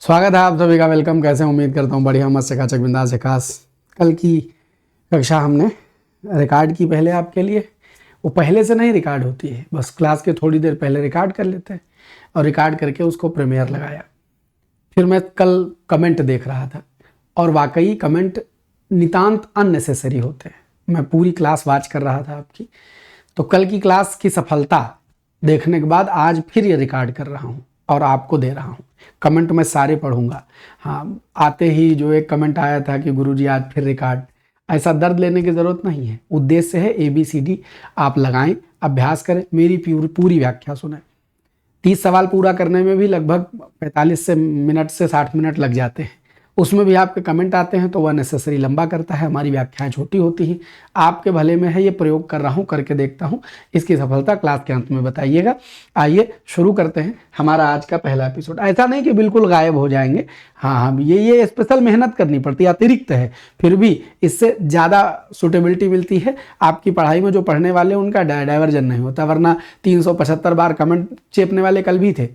स्वागत है आप सभी का। वेलकम। कैसे हैं? उम्मीद करता हूँ बढ़िया, मस्त, चकाचक, बिंदास, खास। कल की कक्षा हमने रिकॉर्ड की पहले आपके लिए। वो पहले से नहीं रिकॉर्ड होती है, बस क्लास के थोड़ी देर पहले रिकॉर्ड कर लेते हैं और रिकॉर्ड करके उसको प्रीमियर लगाया। फिर मैं कल कमेंट देख रहा था और वाकई कमेंट नितांत अननेसेसरी होते हैं। मैं पूरी क्लास वॉच कर रहा था आपकी, तो कल की क्लास की सफलता देखने के बाद आज फिर ये रिकॉर्ड कर रहा हूँ और आपको दे रहा हूँ। कमेंट मैं सारे पढ़ूंगा। हाँ, आते ही जो एक कमेंट आया था कि गुरुजी आज फिर रिकॉर्ड, ऐसा दर्द लेने की ज़रूरत नहीं है। उद्देश्य है ABCD आप लगाएं, अभ्यास करें, मेरी पूरी व्याख्या सुनें। 30 सवाल पूरा करने में भी लगभग 45 मिनट से 60 मिनट लग जाते हैं। उसमें भी आपके कमेंट आते हैं तो वह नेसेसरी लंबा करता है, हमारी व्याख्याएं छोटी होती हैं। आपके भले में है, ये प्रयोग कर रहा हूं, करके देखता हूं। इसकी सफलता क्लास के अंत में बताइएगा। आइए शुरू करते हैं हमारा आज का पहला एपिसोड। ऐसा नहीं कि बिल्कुल गायब हो जाएंगे, हाँ, ये स्पेशल मेहनत करनी पड़ती है, अतिरिक्त है, फिर भी इससे ज़्यादा सुटेबिलिटी मिलती है। आपकी पढ़ाई में जो पढ़ने वाले उनका डाइवर्जन नहीं होता, वरना 375 बार कमेंट चेपने वाले कल भी थे।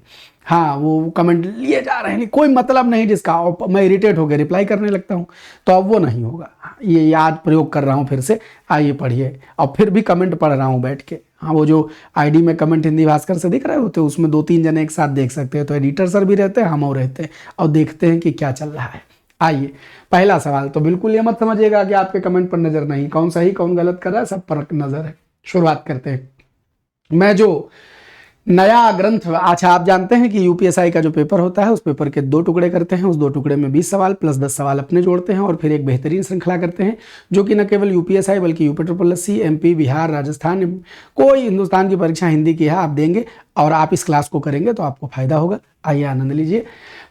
हाँ, वो कमेंट लिए जा रहे हैं, कोई मतलब नहीं जिसका, और मैं इरिटेट होकर रिप्लाई करने लगता हूँ, तो अब वो नहीं होगा। ये आज प्रयोग कर रहा हूँ फिर से। आइए पढ़िए। और फिर भी कमेंट पढ़ रहा हूँ बैठ के। हाँ, वो जो आईडी में कमेंट हिंदी भास्कर से दिख रहे होते हैं, उसमें 2-3 जने एक साथ देख सकते हैं। तो एडिटर सर भी रहते हैं, हम और रहते हैं, और देखते हैं कि क्या चल रहा है। आइए, पहला सवाल। तो बिल्कुल ये मत समझिएगा कि आपके कमेंट पर नजर नहीं, कौन सही कौन गलत कर रहा है, सब पर नजर है। शुरुआत करते हैं। मैं जो नया ग्रंथ, अच्छा, आप जानते हैं कि यूपीएसआई का जो पेपर होता है, उस पेपर के 2 टुकड़े करते हैं। उस 2 टुकड़े में 20 सवाल प्लस 10 सवाल अपने जोड़ते हैं और फिर एक बेहतरीन श्रृंखला करते हैं, जो कि न केवल यूपीएसआई बल्कि यूपी MP, बिहार, राजस्थान, कोई हिंदुस्तान की परीक्षा हिंदी की है, आप देंगे और आप इस क्लास को करेंगे तो आपको फायदा होगा। आइए आनंद लीजिए।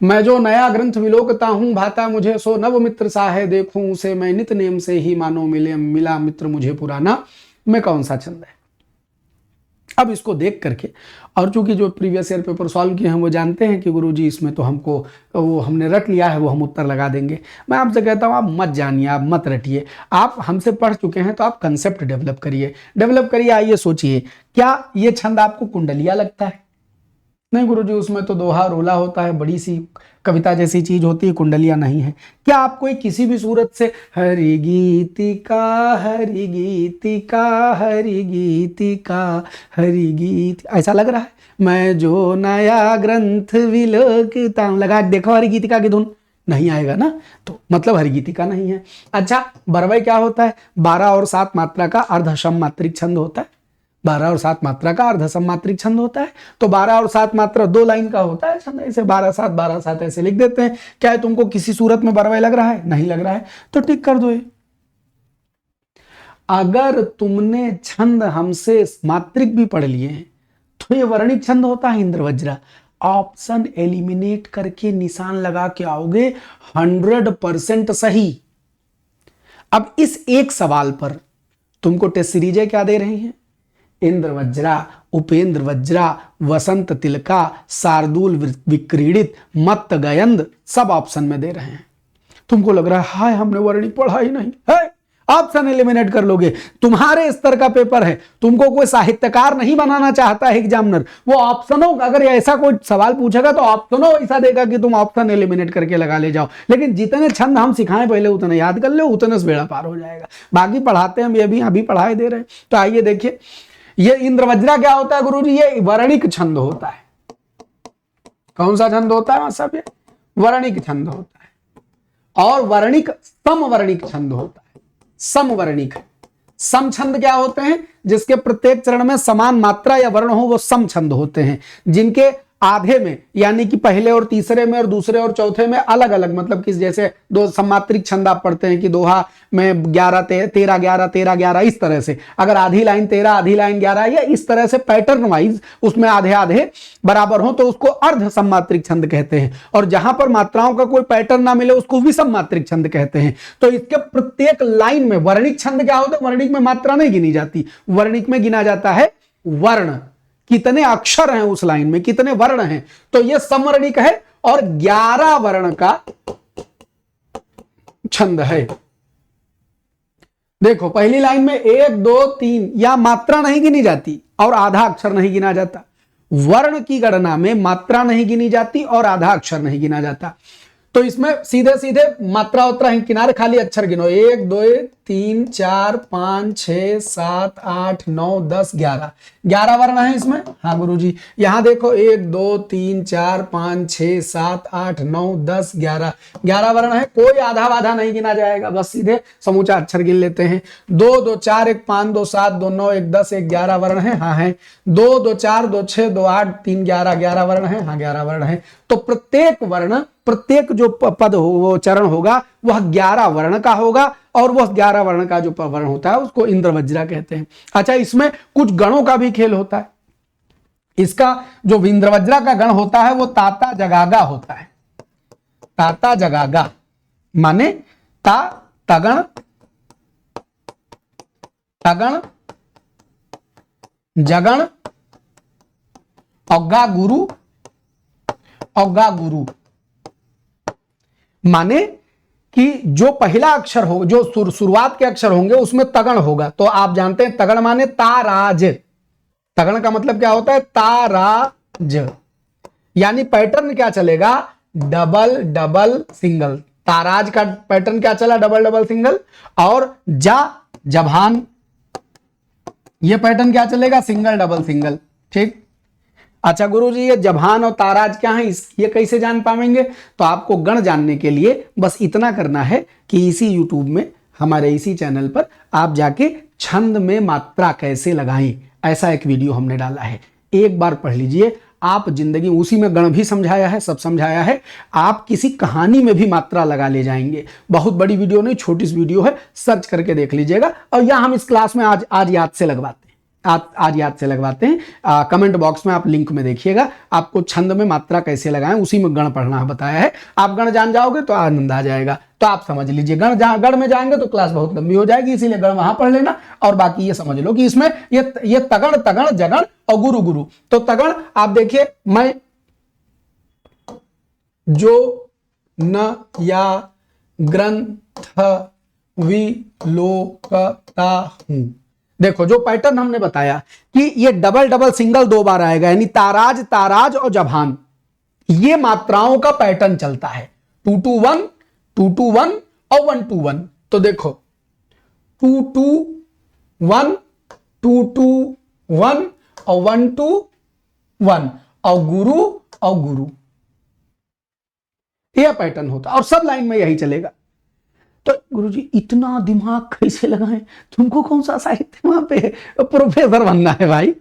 मैं जो नया ग्रंथ विलोकता हूँ, भाता मुझे सो नव मित्र सा है, देखूं उसे मैं नित नेम से ही, मानो मिला मित्र मुझे पुराना, में कौन सा छंद है। अब इसको देख करके, और चूंकि जो प्रीवियस ईयर पेपर सॉल्व किए हैं वो जानते हैं कि गुरुजी इसमें तो हमको वो हमने रट लिया है, वो हम उत्तर लगा देंगे। मैं आपसे कहता हूँ आप मत जानिए, आप मत रटिए। आप हमसे पढ़ चुके हैं तो आप कंसेप्ट डेवलप करिए। आइए सोचिए, क्या ये छंद आपको कुंडलिया लगता है? नहीं गुरुजी, उसमें तो दोहा रोला होता है, बड़ी सी कविता जैसी चीज होती है, कुंडलिया नहीं है। क्या आपको किसी भी सूरत से हरि गीतिका हरि गीतिका हरि गीतिका हरि गीत ऐसा लग रहा है? मैं जो नया ग्रंथ विलोकता हूं, लगा देखो हरि गीतिका की धुन, नहीं आएगा ना, तो मतलब हरि गीतिका नहीं है। अच्छा, बरवई क्या होता है? 12 और 7 मात्रा का अर्धसम मात्रिक छंद होता है। 12 और 7 मात्रा का अर्धसम मात्रिक छंद होता है। तो 12 और 7 मात्रा 2 लाइन का होता है छंद, ऐसे 12-7 ऐसे लिख देते हैं। क्या है, तुमको किसी सूरत में बरवाई लग रहा है? नहीं लग रहा है, तो टिक कर दो ये। अगर तुमने छंद हमसे मात्रिक भी पढ़ लिए हैं तो ये वर्णिक छंद होता है इंद्रवज्रा। ऑप्शन एलिमिनेट करके निशान लगा के आओगे, 100% सही। अब इस एक सवाल पर तुमको टेस्ट सीरीजें क्या दे रही हैं? इंद्रवज्रा, उपेंद्र वज्रा, वसंत तिलका, शार्दूल विक्रीडित, मत्त गयंद, सब ऑप्शन में दे रहे हैं। तुमको लग रहा है हाय हमने वर्णिक पढ़ा ही नहीं है, ऑप्शन एलिमिनेट कर लोगे। तुम्हारे स्तर का पेपर है, तुमको कोई साहित्यकार नहीं बनाना चाहता है एग्जामिनर। वो ऑप्शनों, अगर ऐसा कोई सवाल पूछेगा तो ऑप्शनों ऐसा देगा कि तुम ऑप्शन एलिमिनेट करके लगा ले जाओ। लेकिन जितने छंद हम सिखाएं पहले उतने याद कर लो, उतने से बेड़ा पार हो जाएगा। बाकी पढ़ाते हम ये भी अभी पढ़ाई दे रहे हैं। तो आइए देखिए, ये इंद्रवज्रा क्या होता है गुरुजी? ये वर्णिक छंद होता है। कौन सा छंद होता है सब? ये वर्णिक छंद होता है। और वर्णिक समवर्णिक छंद होता है। समवर्णिक, सम छंद क्या होते हैं? जिसके प्रत्येक चरण में समान मात्रा या वर्ण हो, वो सम छंद होते हैं। जिनके आधे में, यानी कि पहले और तीसरे में और दूसरे और चौथे में अलग अलग, मतलब कि जैसे 2 सम्मात्रिक छंद आप पढ़ते हैं कि दोहा में 11 13 11 13 11, इस तरह से। अगर आधी लाइन 13 आधी लाइन 11 या इस तरह से पैटर्न वाइज उसमें आधे आधे बराबर हो तो उसको अर्ध सम्मात्रिक छंद कहते हैं। और जहां पर मात्राओं का कोई पैटर्न ना मिले उसको भी सम्मात्रिक छंद कहते हैं। तो इसके प्रत्येक लाइन में वर्णिक छंद क्या होता है? वर्णिक में मात्रा नहीं गिनी जाती, वर्णिक में गिना जाता है वर्ण, कितने अक्षर हैं उस लाइन में, कितने वर्ण हैं। तो यह समवर्णिक है और 11 वर्ण का छंद है। देखो पहली लाइन में 1 2 3 या मात्रा नहीं गिनी जाती और आधा अक्षर नहीं गिना जाता। वर्ण की गणना में मात्रा नहीं गिनी जाती और आधा अक्षर नहीं गिना जाता। तो इसमें सीधे सीधे मात्रा उतरा है, किनारे खाली अक्षर गिनो, 1 2 3 4 5 6 7 8 9 10 11 11 वर्ण है इसमें। हाँ गुरुजी, यहां देखो 1 2 3 4 5 6 7 8 9 10 11 11 वर्ण है, कोई आधा वाधा नहीं गिना जाएगा, बस सीधे समूचा अक्षर गिन लेते हैं। 2 2 4 1 5 2 7 2 9 1 10 1 11 वर्ण है। हाँ है। 2 2 4 2 6 2 8 3 11 11 वर्ण है। हाँ 11 वर्ण है। तो प्रत्येक वर्ण, प्रत्येक जो पद हो, वो चरण होगा वह 11 वर्ण का होगा, और वह 11 वर्ण का जो वर्ण होता है उसको इंद्रवज्रा कहते हैं। अच्छा, इसमें कुछ गणों का भी खेल होता है। इसका जो इंद्रवज्रा का गण होता है वो ताता जगागा होता है। ताता जगागा माने ता तगण तगण जगण औगा गुरु औगा गुरु, माने कि जो पहला अक्षर हो, जो शुरुआत के अक्षर होंगे उसमें तगण होगा। तो आप जानते हैं तगण माने ताराज। तगण का मतलब क्या होता है? ताराज। यानी पैटर्न क्या चलेगा? Double double single. ताराज का पैटर्न क्या चला? Double double single. और जभान, ये पैटर्न क्या चलेगा? Single double single. ठीक। अच्छा गुरुजी, ये जभान और ताराज क्या है, ये कैसे जान पाएंगे? तो आपको गण जानने के लिए बस इतना करना है कि इसी यूट्यूब में, हमारे इसी चैनल पर आप जाके छंद में मात्रा कैसे लगाएं, ऐसा एक वीडियो हमने डाला है, एक बार पढ़ लीजिए। आप जिंदगी, उसी में गण भी समझाया है, सब समझाया है। आप किसी कहानी में भी मात्रा लगा ले जाएंगे। बहुत बड़ी वीडियो नहीं, छोटी सी वीडियो है, सर्च करके देख लीजिएगा। और यह हम इस क्लास में आज याद से लगवाते हैं, आज याद से लगवाते हैं। कमेंट बॉक्स में आप लिंक में देखिएगा, आपको छंद में मात्रा कैसे लगाएं, उसी में गण पढ़ना बताया है। आप गण जान जाओगे तो आनंद आ जाएगा। तो आप समझ लीजिए, गण में जाएंगे तो क्लास बहुत लंबी हो जाएगी, इसीलिए गण वहां पढ़ लेना। और बाकी ये समझ लो कि इसमें ये तगण तगण जगण और गुरु गुरु। तो तगण आप देखिए, मैं जो न या ग्रंथ विलोकता हूं। देखो जो पैटर्न हमने बताया कि ये डबल डबल सिंगल 2 बार आएगा, यानी ताराज ताराज और जभान, ये मात्राओं का पैटर्न चलता है। 2 2 1 2 2 1 और 1 2 1। तो देखो 2 2 1 2 2 1 और 1 2 1 और गुरु, यह पैटर्न होता है और सब लाइन में यही चलेगा। तो गुरुजी इतना दिमाग कैसे लगाएं? तुमको कौन सा साहित्य वहां पे प्रोफेसर बनना है भाई?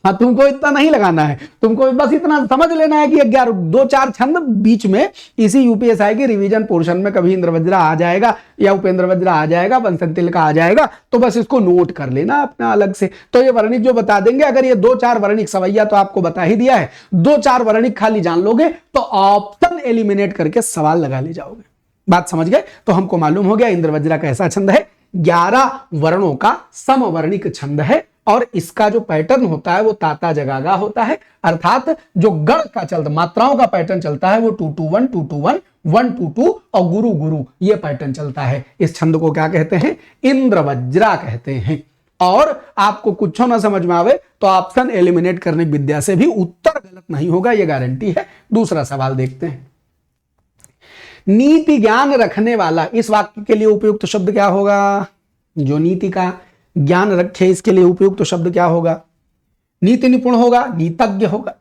हाँ, तुमको इतना नहीं लगाना है, तुमको बस इतना समझ लेना है कि 11 2-4 छंद बीच में इसी यूपीएसआई के रिवीजन पोर्शन में कभी इंद्रवज्रा आ जाएगा या उपेंद्र वज्रा आ जाएगा, बंसंतिल का आ जाएगा, तो बस इसको नोट कर लेना अपना अलग से। तो ये वर्णिक जो बता देंगे, अगर ये 2-4 वर्णिक सवैया तो आपको बता ही दिया है, 2-4 वर्णिक खाली जान लोगे तो ऑप्शन एलिमिनेट करके सवाल लगा ले जाओगे। बात समझ गए? तो हमको मालूम हो गया इंद्रवज्रा कैसा छंद है, 11 वर्णों का समवर्णिक छंद है, और इसका जो पैटर्न होता है वो ताता जगागा होता है। अर्थात जो गण का चलता, मात्राओं का पैटर्न चलता है वो 2 2 1 2 2 1 1 2 2 और गुरु गुरु, ये पैटर्न चलता है। इस छंद को क्या कहते हैं? इंद्रवज्रा कहते हैं। और आपको कुछ ना समझ में आवे तो ऑप्शन एलिमिनेट करने विद्या से भी उत्तर गलत नहीं होगा, ये गारंटी है। दूसरा सवाल देखते हैं। नीति ज्ञान रखने वाला, इस वाक्य के लिए उपयुक्त शब्द क्या होगा? जो नीति का ज्ञान रखे, इसके लिए उपयुक्त शब्द क्या होगा? नीति निपुण होगा, नीतज्ञ होगा।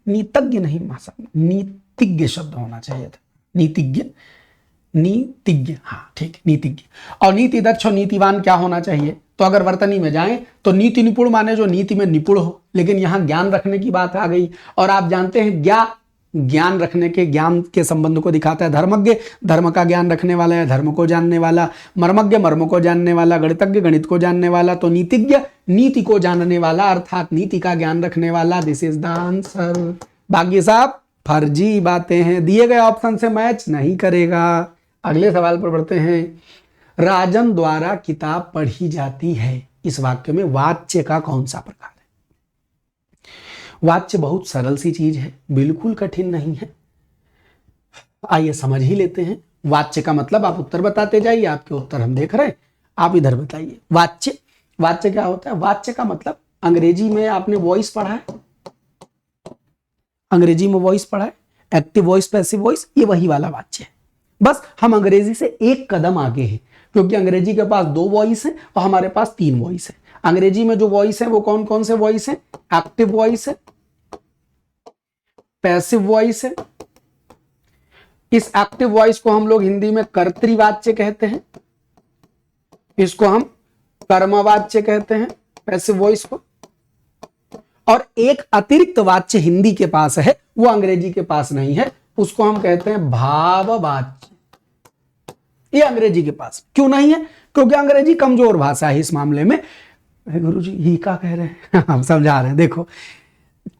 नीतज्ञ नहीं मासा, नीतिज्ञ शब्द होना चाहिए था। नीतिज्ञ, नीतिज्ञ, हाँ ठीक, नीतिज्ञ। और नीति दक्ष और नीतिवान क्या होना चाहिए? तो अगर वर्तनी में जाएं तो नीति निपुण माने जो नीति में निपुण हो, लेकिन यहां ज्ञान रखने की बात आ गई। और आप जानते हैं ज्ञान रखने के, ज्ञान के संबंध को दिखाता है धर्मज्ञ, धर्म का ज्ञान रखने वाला है, धर्म को जानने वाला। मर्मज्ञ, मर्म को जानने वाला। गणितज्ञ, गणित को जानने वाला। तो नीतिज्ञ, नीति को जानने वाला, अर्थात नीति का ज्ञान रखने वाला। This is the answer. बाकी साहब फर्जी बातें हैं, दिए गए ऑप्शन से मैच नहीं करेगा। अगले सवाल पर बढ़ते हैं। राजन द्वारा किताब पढ़ी जाती है, इस वाक्य में वाच्य का कौन सा प्रकार है? वाच्य बहुत सरल सी चीज है, बिल्कुल कठिन नहीं है। आइए समझ ही लेते हैं। वाच्य का मतलब, आप उत्तर बताते जाइए, आपके उत्तर हम देख रहे हैं, आप इधर बताइए। वाच्य, वाच्य क्या होता है? वाच्य का मतलब, अंग्रेजी में आपने वॉइस पढ़ा है, अंग्रेजी में वॉइस पढ़ा है, एक्टिव वॉइस, पैसिव वॉइस, ये वही वाला वाच्य है। बस हम अंग्रेजी से एक कदम आगे हैं, क्योंकि अंग्रेजी के पास 2 वॉइस है और हमारे पास 3 वॉइस है। अंग्रेजी में जो वॉइस है वो कौन कौन से वॉइस है? एक्टिव वॉइस है, पैसिव वॉइस है। इस एक्टिव वॉइस को हम लोग हिंदी में कर्तृवाच्य कहते हैं, इसको हम कर्मवाच्य कहते हैं, पैसिव वॉइस को। और एक अतिरिक्त वाच्य हिंदी के पास है, वो अंग्रेजी के पास नहीं है, उसको हम कहते हैं भाववाच्य। ये अंग्रेजी के पास क्यों नहीं है? क्योंकि अंग्रेजी कमजोर भाषा है इस मामले में। गुरुजी ही क्या कह रहे हैं? हम समझा रहे हैं। देखो,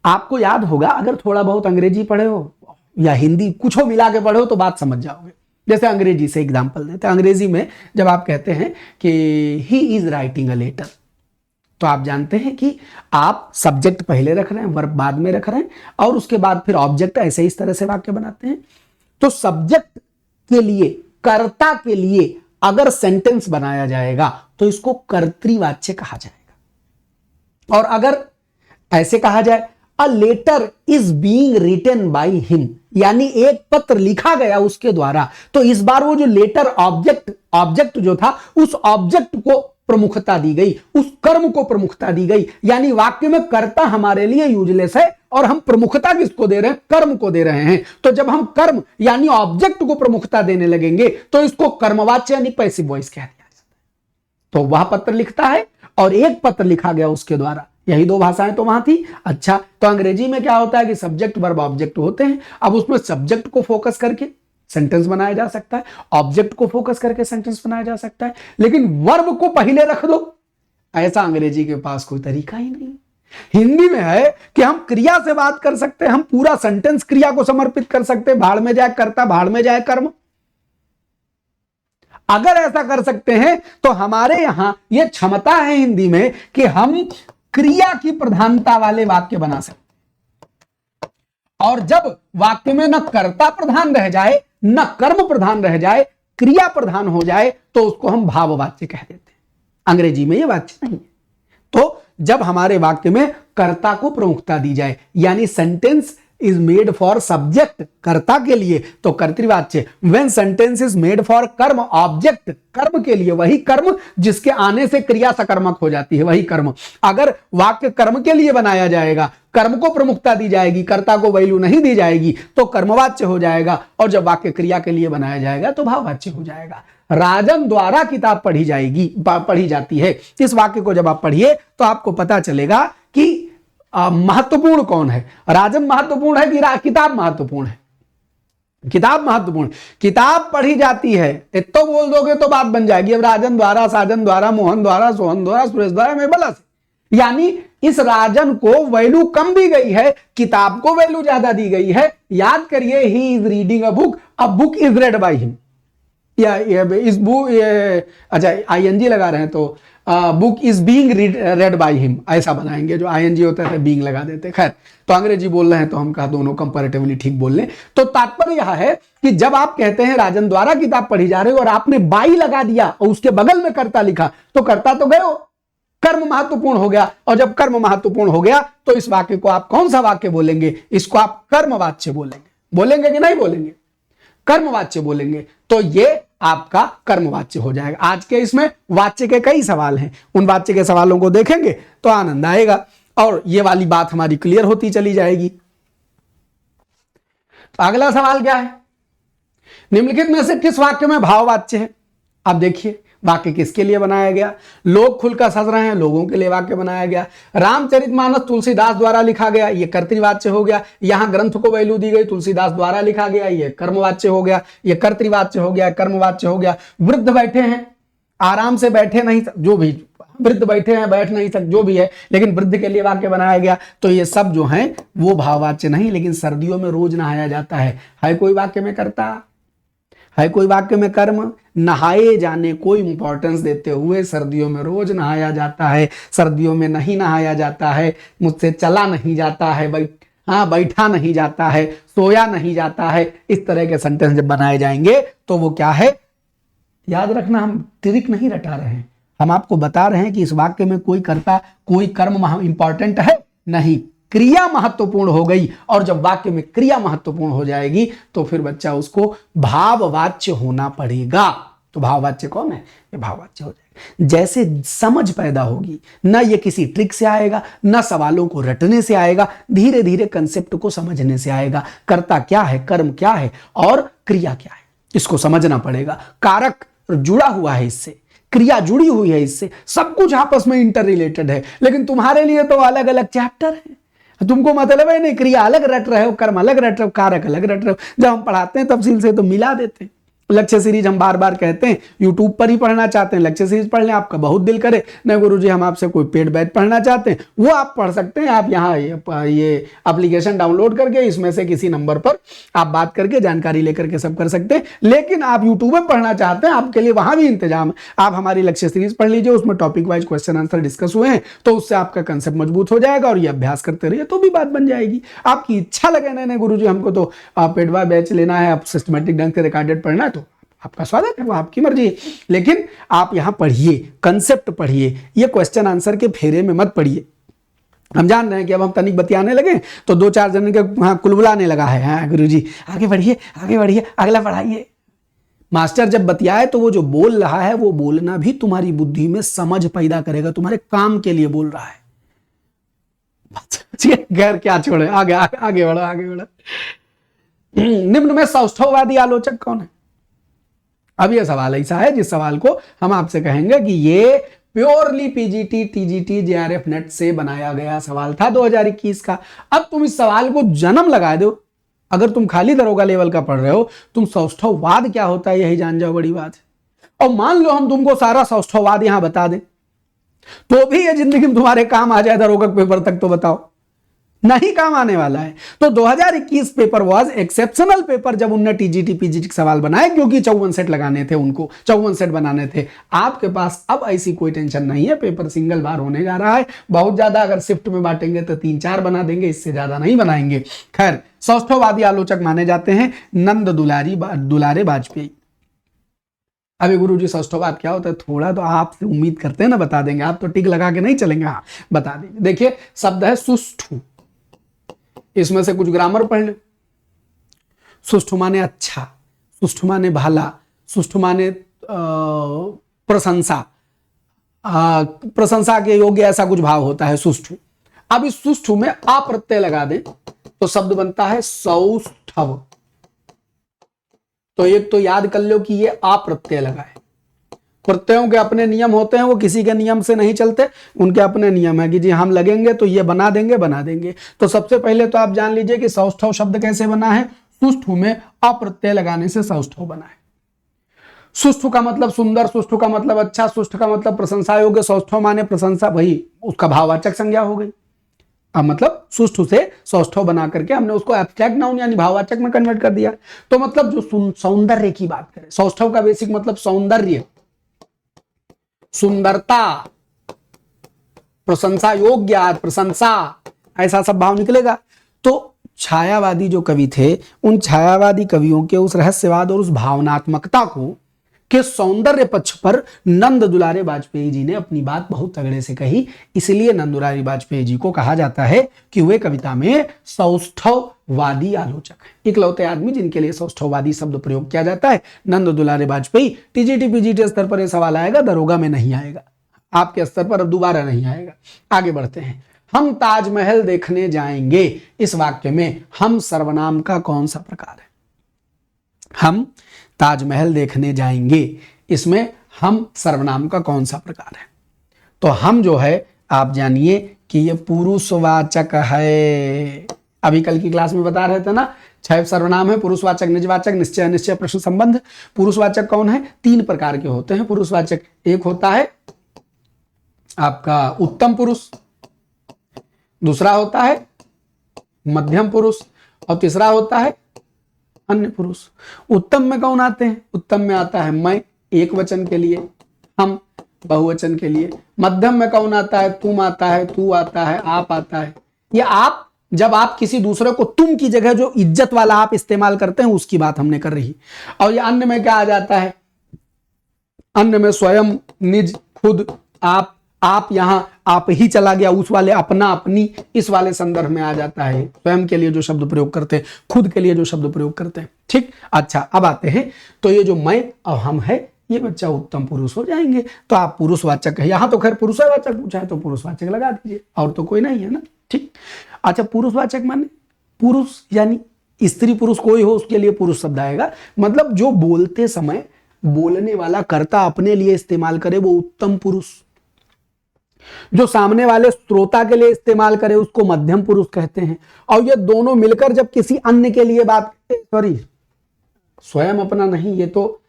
आपको याद होगा, अगर थोड़ा बहुत अंग्रेजी पढ़े हो या हिंदी कुछ हो मिला के पढ़े हो तो बात समझ जाओगे। जैसे अंग्रेजी से एग्जांपल देते हैं। अंग्रेजी में जब आप कहते हैं कि he is writing a letter, तो आप जानते हैं कि आप सब्जेक्ट पहले रख रहे हैं, वर्ब बाद में रख रहे हैं, और उसके बाद फिर ऑब्जेक्ट, ऐसे इस तरह से वाक्य बनाते हैं। तो सब्जेक्ट के लिए, कर्ता के लिए अगर सेंटेंस बनाया जाएगा तो इसको कर्तृवाच्य कहा जाएगा। और अगर ऐसे कहा जाए a letter is being written by him, यानी एक पत्र लिखा गया उसके द्वारा, तो इस बार वो जो लेटर ऑब्जेक्ट जो था, उस ऑब्जेक्ट को प्रमुखता दी गई, उस कर्म को प्रमुखता दी गई। यानी वाक्य में कर्ता हमारे लिए यूजलेस है और हम प्रमुखता किसको दे रहे हैं? कर्म को दे रहे हैं। तो जब हम कर्म यानी ऑब्जेक्ट को प्रमुखता देने लगेंगे तो इसको कर्मवाच्य यानी पैसिव वॉइस कह दिया जाता है। तो वह पत्र लिखता है और एक पत्र लिखा गया उसके द्वारा, यही 2 भाषाएं तो वहां थी। अच्छा, तो अंग्रेजी में क्या होता है कि सब्जेक्ट वर्ब ऑब्जेक्ट होते हैं। अब उसमें सब्जेक्ट को फोकस करके सेंटेंस बनाया जा सकता है, ऑब्जेक्ट को फोकस करके सेंटेंस बनाया जा सकता है, लेकिन वर्ब को पहले रख दो, ऐसा अंग्रेजी के पास कोई तरीका ही नहीं। हिंदी में है कि हम क्रिया से बात कर सकते हैं, हम पूरा सेंटेंस क्रिया को समर्पित कर सकते हैं, भाड़ में जाए कर्ता, भाड़ में जाए कर्म। अगर ऐसा कर सकते हैं तो हमारे यहां यह क्षमता है हिंदी में कि हम क्रिया की प्रधानता वाले वाक्य बना सकते हैं। और जब वाक्य में न कर्ता प्रधान रह जाए, न कर्म प्रधान रह जाए, क्रिया प्रधान हो जाए, तो उसको हम भाववाच्य कह देते हैं। अंग्रेजी में यह वाच्य नहीं है। तो जब हमारे वाक्य में कर्ता को प्रमुखता दी जाए, यानी sentence is made for subject, कर्ता के लिए, तो कर्तृवाच्य। When sentence is made for कर्म, ऑब्जेक्ट, कर्म के लिए, वही कर्म जिसके आने से क्रिया सकर्मक हो जाती है, वही कर्म। अगर वाक्य कर्म के लिए बनाया जाएगा, कर्म को प्रमुखता दी जाएगी, कर्ता को वैल्यू नहीं दी जाएगी, तो कर्मवाच्य हो जाएगा। और जब वाक्य क्रिया के लिए बनाया जाएगा तो भाववाच्य हो जाएगा। राजन द्वारा किताब पढ़ी जाती है, इस वाक्य को जब आप पढ़िए तो आपको पता चलेगा कि महत्वपूर्ण कौन है? राजन महत्वपूर्ण है कि किताब महत्वपूर्ण है? किताब महत्वपूर्ण। किताब पढ़ी जाती है, तो बोल दोगे तो बात बन जाएगी। अब राजन द्वारा, साजन द्वारा, मोहन द्वारा, सोहन द्वारा, सुरेश द्वारा, मैं बला से, यानी इस राजन को वैल्यू कम दी गई है, किताब को वैल्यू ज्यादा दी गई है। याद करिए, he is reading a book is red by him, या इस बुक, अच्छा आईएनजी लगा रहे हैं तो book is being red by him ऐसा बनाएंगे, जो आईएनजी होता है बीइंग लगा देते। खैर, तो अंग्रेजी बोल रहे हैं तो हम कहा दोनों कंपैरेटिवली ठीक बोल लें। तो तात्पर्य यह है कि जब आप कहते हैं राजन द्वारा किताब पढ़ी जा रही है और आपने बाई लगा दिया और उसके बगल में कर्ता लिखा, तो कर्ता तो गए, कर्म महत्वपूर्ण हो गया। और जब कर्म महत्वपूर्ण हो गया तो इस वाक्य को आप कौन सा वाक्य बोलेंगे? इसको आप कर्मवाच्य बोलेंगे कि नहीं बोलेंगे? कर्मवाच्य बोलेंगे। तो ये आपका कर्मवाच्य हो जाएगा। आज के इसमें वाच्य के कई सवाल हैं, उन वाच्य के सवालों को देखेंगे तो आनंद आएगा और ये वाली बात हमारी क्लियर होती चली जाएगी। तो अगला सवाल क्या है? निम्नलिखित में से किस वाक्य में भाववाच्य है? आप देखिए, वाक्य किसके लिए बनाया गया? लोग खुलकर हंस रहे हैं, लोगों के लिए वाक्य बनाया गया। रामचरितमानस तुलसीदास द्वारा लिखा गया, ये कर्तृवाच्य हो गया। यहां ग्रंथ को वैल्यू दी गई, तुलसीदास द्वारा लिखा गया, ये कर्मवाच्य हो गया। ये कर्तृवाच्य हो गया, कर्मवाच्य हो गया। वृद्ध बैठे हैं, आराम से बैठे नहीं, जो भी वृद्ध बैठे हैं, बैठ नहीं सकते, जो भी है, लेकिन वृद्ध के लिए वाक्य बनाया गया। तो ये सब जो है वो भाववाच्य नहीं। लेकिन सर्दियों में रोज नहाया जाता है कोई वाक्य में कर्ता, है कोई वाक्य में कर्म? नहाए जाने को इंपॉर्टेंस देते हुए सर्दियों में रोज नहाया जाता है, सर्दियों में नहीं नहाया जाता है, मुझसे चला नहीं जाता है, बैठा नहीं जाता है, सोया नहीं जाता है। इस तरह के सेंटेंस जब बनाए जाएंगे तो वो क्या है? याद रखना, हम ट्रिक नहीं रटा रहे हैं, हम आपको बता रहे हैं कि इस वाक्य में कोई कर्ता, कोई कर्म इंपॉर्टेंट है नहीं। क्रिया महत्वपूर्ण हो गई, और जब वाक्य में क्रिया महत्वपूर्ण हो जाएगी तो फिर बच्चा उसको भाववाच्य होना पड़ेगा। तो भाववाच्य कौन है? ये भाववाच्य हो जाएगा। जैसे समझ पैदा होगी, ना ये किसी ट्रिक से आएगा, ना सवालों को रटने से आएगा, धीरे धीरे कंसेप्ट को समझने से आएगा। कर्ता क्या है, कर्म क्या है और क्रिया क्या है, इसको समझना पड़ेगा। कारक जुड़ा हुआ है इससे, क्रिया जुड़ी हुई है इससे, सब कुछ आपस में इंटर रिलेटेड है। लेकिन तुम्हारे लिए तो अलग अलग चैप्टर है, तुमको मतलब है नहीं, क्रिया अलग रट रहे हो, कर्म अलग रट रहे हो, कारक अलग रट रहे हो। जब हम पढ़ाते हैं तफसील से तो मिला देते हैं। लेक्चर सीरीज हम बार बार कहते हैं, यूट्यूब पर ही पढ़ना चाहते हैं लेक्चर सीरीज पढ़ लें, आपका बहुत दिल करे, नहीं गुरुजी हम आपसे कोई पेड बैच पढ़ना चाहते हैं, वो आप पढ़ सकते हैं। आप यहाँ ये एप्लीकेशन डाउनलोड करके इसमें से किसी नंबर पर आप बात करके जानकारी लेकर के सब कर सकते हैं। लेकिन आप यूट्यूब में पढ़ना चाहते हैं, आपके लिए वहां भी इंतजाम है। आप हमारी लेक्चर सीरीज पढ़ लीजिए, उसमें topic wise question answer discuss हुए हैं, तो उससे आपका कंसेप्ट मजबूत हो जाएगा और ये अभ्यास करते रहिए तो भी बात बन जाएगी। आपकी इच्छा लगे नहीं गुरुजी हमको तो पेड बैच लेना है, आप सिस्टमेटिक ढंग से रिकॉर्डेड पढ़ना है, तो आपका स्वागत है, वो आपकी मर्जी है। लेकिन आप यहां पढ़िए, कंसेप्ट पढ़िए, ये क्वेश्चन आंसर के फेरे में मत पढ़िए। हम जान रहे हैं कि अब हम तनिक बतियाने लगे तो दो चार जन के हाँ कुलबुलाने लगा है, हाँ गुरुजी आगे बढ़िए आगे बढ़िए, अगला पढ़ाइए। मास्टर जब बतियाए तो वो जो बोल रहा है वो बोलना भी तुम्हारी बुद्धि में समझ पैदा करेगा, तुम्हारे काम के लिए बोल रहा है। गैर क्या छोड़े, आगे आगे आगे बढ़ो आगे बढ़ो। निम्न में सौष्ठववादी आलोचक कौन है? अब यह सवाल ऐसा है जिस सवाल को हम आपसे कहेंगे कि ये purely PGT TGT JRF net से बनाया गया सवाल था 2021 का। अब तुम इस सवाल को जन्म लगा दो। अगर तुम खाली दरोगा लेवल का पढ़ रहे हो, तुम सौष्ठववाद क्या होता है यही जान जाओ, बड़ी बात है। और मान लो हम तुमको सारा सौष्ठववाद यहां बता दें तो भी ये जिंदगी में तुम्हारे काम आ जाए दरोगा पेपर तक, तो बताओ नहीं काम आने वाला है। तो 2021 पेपर वाज एक्सेप्शनल पेपर जब उनने टीजीटी पीजीटी सवाल बनाए, क्योंकि 54 सेट लगाने थे, उनको 54 सेट बनाने थे। आपके पास अब ऐसी कोई टेंशन नहीं है, पेपर सिंगल बार होने जा रहा है। बहुत ज्यादा अगर शिफ्ट में बांटेंगे तो 3-4 बना देंगे, इससे ज्यादा नहीं बनाएंगे। खैर, सौष्ठववादी आलोचक माने जाते हैं नंद दुलारे वाजपेयी। अभी गुरुजी सौष्ठववाद क्या होता है थोड़ा तो आपसे उम्मीद करते हैं ना बता देंगे, आप तो टिक लगा के नहीं चलेंगे, हाँ बता देंगे। देखिए शब्द है सुष्ठु, इसमें से कुछ ग्रामर पढ़ ले। सुष्ठु माने अच्छा, सुष्ठु माने भला, सुष्ठु माने प्रशंसा, प्रशंसा के योग्य ऐसा कुछ भाव होता है सुष्ठु। अब इस सुष्ठु में आ प्रत्यय लगा दें तो शब्द बनता है सौष्ठव। तो एक तो याद कर लो कि ये आ प्रत्यय लगा है। प्रत्ययों के अपने नियम होते हैं, वो किसी के नियम से नहीं चलते, उनके अपने नियम है कि जी हम लगेंगे तो ये बना देंगे। तो सबसे पहले तो आप जान लीजिए कि सौष्ठव शब्द कैसे बना है। सुष्ठु में अप्रत्यय लगाने से सौष्ठव बना है। सुष्ठु का मतलब सुंदर, सुष्ठु का मतलब अच्छा, सुष्ठु का मतलब प्रशंसा योग्य, सौष्ठव माने प्रशंसा, वही उसका भाववाचक संज्ञा हो गई। अब मतलब सुष्ठु से सौष्ठव बना करके हमने उसको एब्स्ट्रैक्ट नाउन यानी भाववाचक में कन्वर्ट कर दिया। तो मतलब जो सौंदर्य की बात करें, सौष्ठव का बेसिक मतलब सौंदर्य, सुंदरता, प्रशंसा योग्य, प्रशंसा, ऐसा सब भाव निकलेगा। तो छायावादी जो कवि थे, उन छायावादी कवियों के उस रहस्यवाद और उस भावनात्मकता को के सौंदर्य पक्ष पर नंद दुलारे वाजपेयी जी ने अपनी बात बहुत तगड़े से कही। इसलिए नंद दुलारे वाजपेयी जी को कहा जाता है कि वे कविता में सौष्ठववादी आलोचक हैं, इकलौते आदमी जिनके लिए सौष्ठववादी शब्द प्रयोग किया जाता है, नंद दुलारे वाजपेयी। टीजीटी पीजीटी स्तर पर यह सवाल आएगा, दरोगा में नहीं आएगा, आपके स्तर पर अब दोबारा नहीं आएगा। आगे बढ़ते हैं। हम ताजमहल देखने जाएंगे, इस वाक्य में हम सर्वनाम का कौन सा प्रकार है? हम ताजमहल देखने जाएंगे, इसमें हम सर्वनाम का कौन सा प्रकार है? तो हम जो है आप जानिए कि ये पुरुषवाचक है। अभी कल की क्लास में बता रहे थे ना, 6 सर्वनाम है, पुरुषवाचक, निजवाचक, निश्चय अनिश्चय, प्रश्न संबंध। पुरुषवाचक कौन है? 3 प्रकार के होते हैं पुरुषवाचक। एक होता है आपका उत्तम पुरुष, दूसरा होता है मध्यम पुरुष और तीसरा होता है अन्य पुरुष। उत्तम में कौन आते हैं? उत्तम में आता है मैं एक वचन के लिए, हम बहुवचन के लिए। मध्यम में कौन आता है? तुम आता है, तू आता है, आप आता है। ये आप जब आप किसी दूसरे को तुम की जगह जो इज्जत वाला आप इस्तेमाल करते हैं उसकी बात हमने कर रही। और ये अन्य में क्या आ जाता है? अन्य में स्वयं, निज, खुद, आप, आप यहां आप ही चला गया, उस वाले अपना अपनी, इस वाले संदर्भ में आ जाता है। स्वयं के लिए जो शब्द प्रयोग करते हैं, खुद के लिए जो शब्द प्रयोग करते हैं। ठीक, अच्छा अब आते हैं, तो ये जो मैं और हम है, ये बच्चा उत्तम पुरुष हो जाएंगे। तो आप पुरुषवाचक है, यहां तो खैर पुरुषवाचक पूछा है तो पुरुषवाचक लगा दीजिए, और तो कोई नहीं है ना। ठीक, अच्छा पुरुषवाचक माने पुरुष यानी स्त्री पुरुष कोई हो उसके लिए पुरुष शब्द आएगा। मतलब जो बोलते समय बोलने वाला कर्ता अपने लिए इस्तेमाल करे वो उत्तम पुरुष, जो सामने वाले श्रोता के लिए इस्तेमाल करे उसको मध्यम पुरुष कहते हैं। और ये दोनों मिलकर जब किसी अन्य के लिए बात, सॉरी स्वयं अपना नहीं, ये तो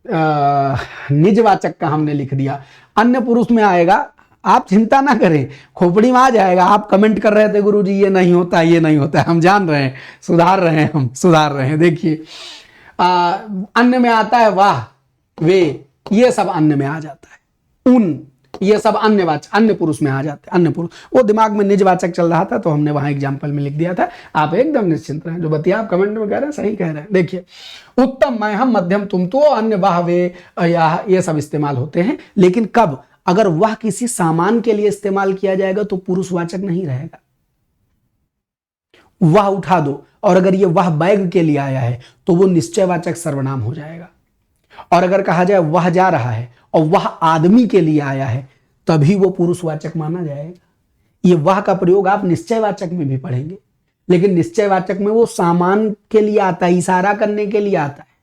निजवाचक का हमने लिख दिया, अन्य पुरुष में आएगा। आप चिंता ना करें, खोपड़ी में आ जाएगा। आप कमेंट कर रहे थे गुरुजी ये नहीं होता, ये नहीं होता, हम जान रहे हैं, सुधार रहे हैं, हम सुधार रहे हैं। देखिए अन्य में आता है वाह, वे, ये सब अन्य में आ जाता है। उन, ये सब अन्यवाचक, अन्य पुरुष में आ जाते हैं। अन्य पुरुष, वो दिमाग में निजवाचक चल रहा था तो हमने वहां एग्जाम्पल में लिख दिया था। आप एकदम निश्चिंत रहें, जो बतिया आप कमेंट में कह रहे हैं सही कह रहे हैं। देखिए उत्तम मैं हम, मध्यम तुम, तो अन्य वाह वे या ये सब इस्तेमाल होते हैं। लेकिन कब, अगर वह किसी सामान के लिए इस्तेमाल किया जाएगा तो पुरुषवाचक नहीं रहेगा, वह उठा दो। और अगर ये वह बैग के लिए आया है तो वो निश्चयवाचक सर्वनाम हो जाएगा। और अगर कहा जाए वह जा रहा है और वह आदमी के लिए आया है तभी वो पुरुषवाचक माना जाएगा। ये वह का प्रयोग आप निश्चयवाचक में भी पढ़ेंगे, लेकिन निश्चयवाचक में वो सामान के लिए आता है, इशारा करने के लिए आता है।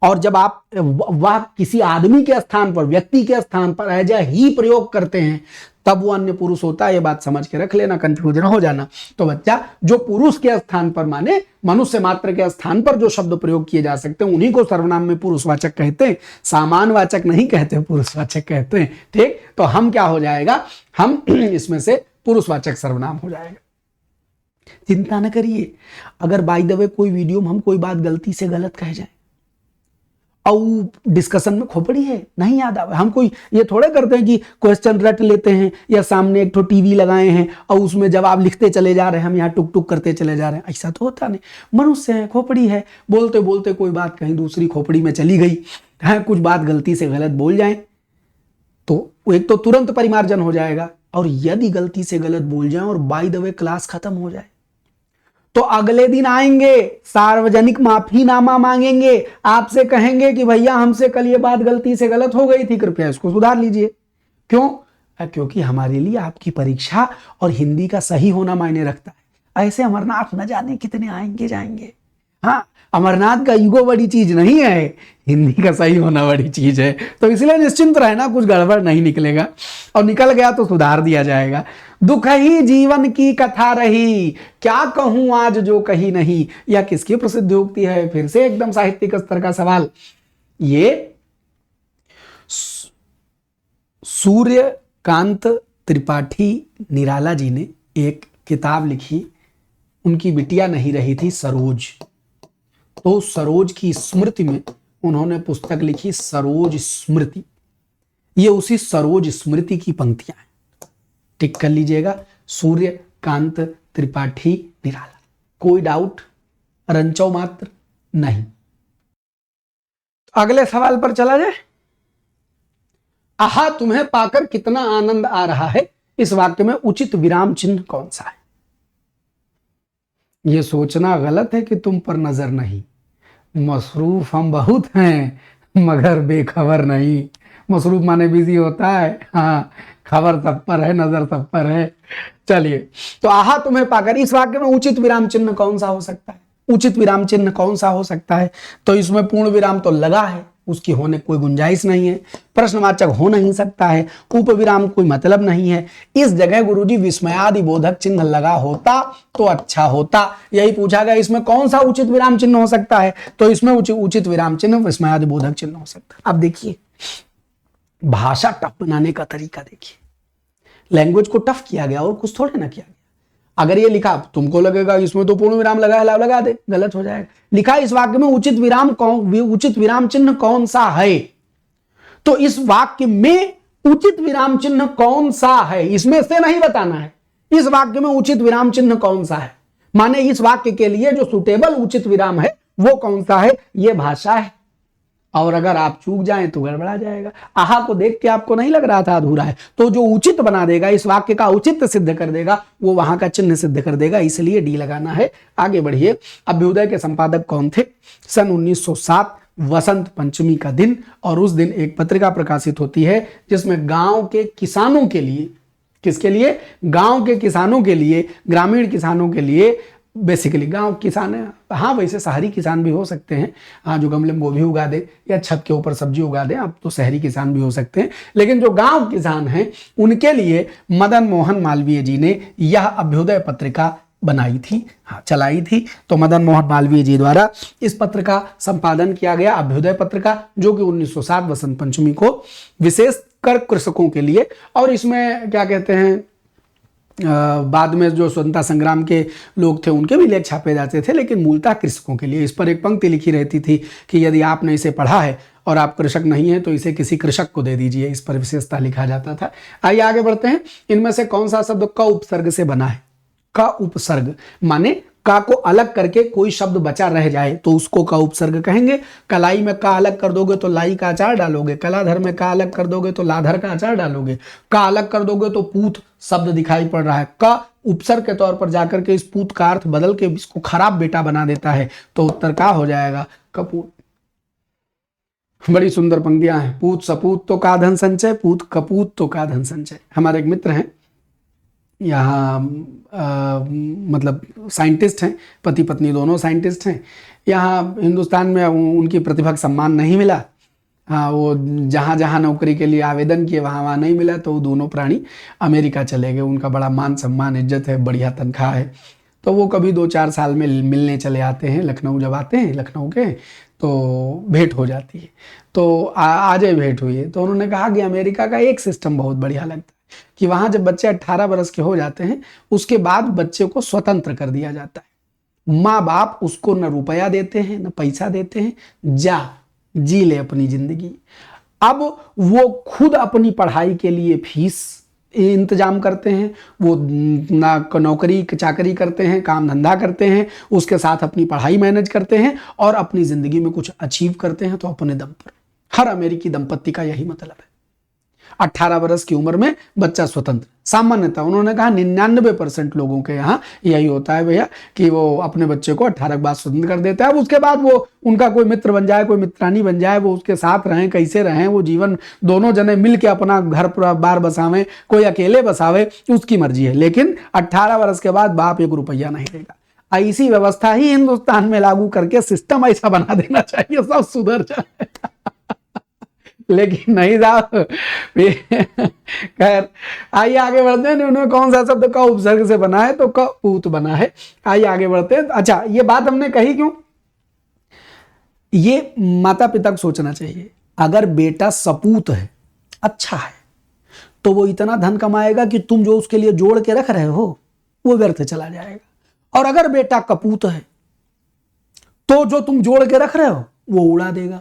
और जब आप वह किसी आदमी के स्थान पर, व्यक्ति के स्थान पर एज ही प्रयोग करते हैं तब वो अन्य पुरुष होता है। ये बात समझ के रख लेना, कंफ्यूजन हो जाना। तो बच्चा जो पुरुष के स्थान पर माने मनुष्य मात्र के स्थान पर जो शब्द प्रयोग किए जा सकते हैं उन्हीं को सर्वनाम में पुरुषवाचक कहते हैं, सामानवाचक नहीं कहते, पुरुषवाचक कहते हैं। ठीक, तो हम क्या हो जाएगा, हम इसमें से पुरुषवाचक सर्वनाम हो जाएगा। चिंता न करिए, अगर बाय द वे कोई वीडियो में हम कोई बात गलती से गलत कह जाए और डिस्कशन में खोपड़ी है नहीं याद आवे, हम कोई ये थोड़े करते हैं कि क्वेश्चन रट लेते हैं या सामने एक तो टीवी लगाए हैं और उसमें जवाब लिखते चले जा रहे हैं, हम यहाँ टुक टुक करते चले जा रहे हैं। ऐसा तो होता नहीं, मनुष्य है, खोपड़ी है, बोलते बोलते कोई बात कहीं दूसरी खोपड़ी में चली गई है, कुछ बात गलती से गलत बोल जाए तो एक तो तुरंत परिमार्जन हो जाएगा, और यदि गलती से गलत बोल जाए और बाय द वे क्लास खत्म हो जाए तो अगले दिन आएंगे, सार्वजनिक माफीनामा मांगेंगे, आपसे कहेंगे कि भैया हमसे कल ये बात गलती से गलत हो गई थी, कृपया इसको सुधार लीजिए। क्यों? क्योंकि हमारे लिए आपकी परीक्षा और हिंदी का सही होना मायने रखता है। ऐसे अमरनाथ न जाने कितने आएंगे जाएंगे। हाँ, अमरनाथ का ईगो बड़ी चीज नहीं है, हिंदी का सही होना बड़ी चीज है। तो इसलिए निश्चिंत रहना, कुछ गड़बड़ नहीं निकलेगा, और निकल गया तो सुधार दिया जाएगा। दुख ही जीवन की कथा रही, क्या कहूं आज जो कही नहीं, यह किसकी प्रसिद्ध उक्ति है? फिर से एकदम साहित्यिक स्तर का सवाल। ये सूर्यकांत त्रिपाठी निराला जी ने एक किताब लिखी, उनकी बिटिया नहीं रही थी सरोज, तो सरोज की स्मृति में उन्होंने पुस्तक लिखी सरोज स्मृति। ये उसी सरोज स्मृति की पंक्तियां हैं, टिक कर लीजिएगा, सूर्यकांत त्रिपाठी निराला। कोई डाउट, रंचो मात्र नहीं। अगले सवाल पर चला जाए। आहा तुम्हें पाकर कितना आनंद आ रहा है, इस वाक्य में उचित विराम चिन्ह कौन सा है? यह सोचना गलत है कि तुम पर नजर नहीं, मसरूफ हम बहुत हैं मगर बेखबर नहीं। मसरूफ माने बिजी होता है, हाँ, खबर सब पर है, नजर सब पर है। चलिए, तो आहा तुम्हें पाकर, इस वाक्य में उचित विराम चिन्ह कौन सा हो सकता है? उचित विराम चिन्ह कौन सा हो सकता है? तो इसमें पूर्ण विराम तो लगा है, उसकी होने कोई गुंजाइश नहीं है। प्रश्नवाचक हो नहीं सकता है, उपविराम कोई मतलब नहीं है। इस जगह गुरुजी विस्मयादि बोधक चिन्ह लगा होता तो अच्छा होता। यही पूछा गया इसमें कौन सा उचित विराम चिन्ह हो सकता है, तो इसमें उचित विराम चिन्ह विस्मयादि बोधक चिन्ह हो सकता है। अब देखिए भाषा टफ बनाने का तरीका देखिए, लैंग्वेज को टफ किया गया और कुछ थोड़े ना किया गया। अगर ये लिखा, तुमको लगेगा इसमें तो पूर्ण विराम लगा है, लगा दे, गलत हो जाएगा। लिखा इस वाक्य में उचित विराम चिन्ह कौन सा है, तो इस वाक्य में उचित विराम चिन्ह कौन सा है, इसमें से नहीं बताना है। इस वाक्य में उचित विराम चिन्ह कौन सा है, माने इस वाक्य के लिए जो सुटेबल उचित विराम है वो कौन सा है, ये भाषा है। और अगर आप चूक जाएं तो गड़बड़ा जाएगा। आहा को देख के आपको नहीं लग रहा था अधूरा है, तो जो उचित बना देगा, इस वाक्य का औचित्य सिद्ध कर देगा, वो वहां का चिन्ह सिद्ध कर देगा, इसलिए डी लगाना है। आगे बढ़िए। अभ्युदय के संपादक कौन थे? सन 1907 वसंत पंचमी का दिन, और उस दिन एक पत्रिका प्रकाशित होती है जिसमें गांव के किसानों के लिए, किसके लिए? गांव के किसानों के लिए, ग्रामीण किसानों के लिए, बेसिकली गांव किसान है, हाँ वैसे शहरी किसान भी हो सकते हैं, हाँ जो गमले में गोभी उगा दे या छत के ऊपर सब्जी उगा दे, अब तो शहरी किसान भी हो सकते हैं, लेकिन जो गांव किसान हैं उनके लिए मदन मोहन मालवीय जी ने यह अभ्युदय पत्रिका बनाई थी, हाँ चलाई थी। तो मदन मोहन मालवीय जी द्वारा इस पत्र का संपादन किया गया, अभ्युदय पत्रिका, जो कि 1907 वसंत पंचमी को विशेष कर कृषकों के लिए, और इसमें क्या कहते हैं, बाद में जो स्वतंत्रता संग्राम के लोग थे उनके भी लेख छापे जाते थे, लेकिन मूलतः कृषकों के लिए। इस पर एक पंक्ति लिखी रहती थी कि यदि आपने इसे पढ़ा है और आप कृषक नहीं है तो इसे किसी कृषक को दे दीजिए, इस पर विशेषता लिखा जाता था। आइए आगे बढ़ते हैं। इनमें से कौन सा शब्द क उपसर्ग से बना है? क उपसर्ग माने का को अलग करके कोई शब्द बचा रह जाए तो उसको का उपसर्ग कहेंगे। कलाई में का अलग कर दोगे तो लाई का अचार डालोगे, कलाधर में का अलग कर दोगे तो लाधर का अचार डालोगे, का अलग कर दोगे तो पूत शब्द दिखाई पड़ रहा है, का उपसर्ग के तौर पर जाकर के इस पूत का अर्थ बदल के इसको खराब बेटा बना देता है, तो उत्तर का हो जाएगा कपूत। बड़ी सुंदर पंक्तियां हैं। पूत सपूत तो का धन संचय, पूत कपूत तो का धन संचय। हमारे एक मित्र हैं यहाँ, मतलब साइंटिस्ट हैं, पति पत्नी दोनों साइंटिस्ट हैं। यहाँ हिंदुस्तान में उनकी प्रतिभा का सम्मान नहीं मिला, हाँ वो जहाँ जहाँ नौकरी के लिए आवेदन किए वहाँ वहाँ नहीं मिला, तो वो दोनों प्राणी अमेरिका चले गए। उनका बड़ा मान सम्मान इज्जत है, बढ़िया तनख्वाह है, तो वो कभी 2-4 साल में मिलने चले आते हैं। लखनऊ जब आते हैं, लखनऊ के, तो भेंट हो जाती है। तो आज ही भेंट हुई है, तो उन्होंने कहा कि अमेरिका का एक सिस्टम बहुत बढ़िया लगता है कि वहाँ जब बच्चे 18 बरस के हो जाते हैं उसके बाद बच्चे को स्वतंत्र कर दिया जाता है। माँ बाप उसको न रुपया देते हैं न पैसा देते हैं, जा जी ले अपनी जिंदगी। अब वो खुद अपनी पढ़ाई के लिए फीस इंतजाम करते हैं, वो ना नौकरी चाकरी करते हैं, काम धंधा करते हैं, उसके साथ अपनी पढ़ाई मैनेज करते हैं और अपनी जिंदगी में कुछ अचीव करते हैं, तो अपने दम पर। हर अमेरिकी दंपत्ति का यही मतलब है। 18 वर्ष की उम्र में बच्चा स्वतंत्र। सामान्यतः उन्होंने कहा 99% लोगों के यहाँ यही होता है भैया कि वो अपने बच्चे को 18 के बाद स्वतंत्र कर देते हैं। अब उसके बाद वो उनका कोई मित्र बन जाए, कोई मित्रानी बन जाए, वो उसके साथ रहें, कैसे रहें, वो जीवन दोनों जने मिल के अपना घर बार बसावें, कोई अकेले बसावे, उसकी मर्जी है। लेकिन 18 वर्ष के बाद बाप 1 रुपया नहीं देगा। ऐसी व्यवस्था ही हिंदुस्तान में लागू करके सिस्टम ऐसा बना देना चाहिए, सब सुधर जाए। लेकिन नहीं साहब। खैर आइए आगे बढ़ते हैं। उन्होंने कौन सा शब्द का उपसर्ग से बना है? तो कपूत बना है। आइए आगे बढ़ते हैं। अच्छा, ये बात हमने कही क्यों? ये माता पिता को सोचना चाहिए। अगर बेटा सपूत है, अच्छा है, तो वो इतना धन कमाएगा कि तुम जो उसके लिए जोड़ के रख रहे हो वो व्यर्थ चला जाएगा। और अगर बेटा कपूत है तो जो तुम जोड़ के रख रहे हो वो उड़ा देगा।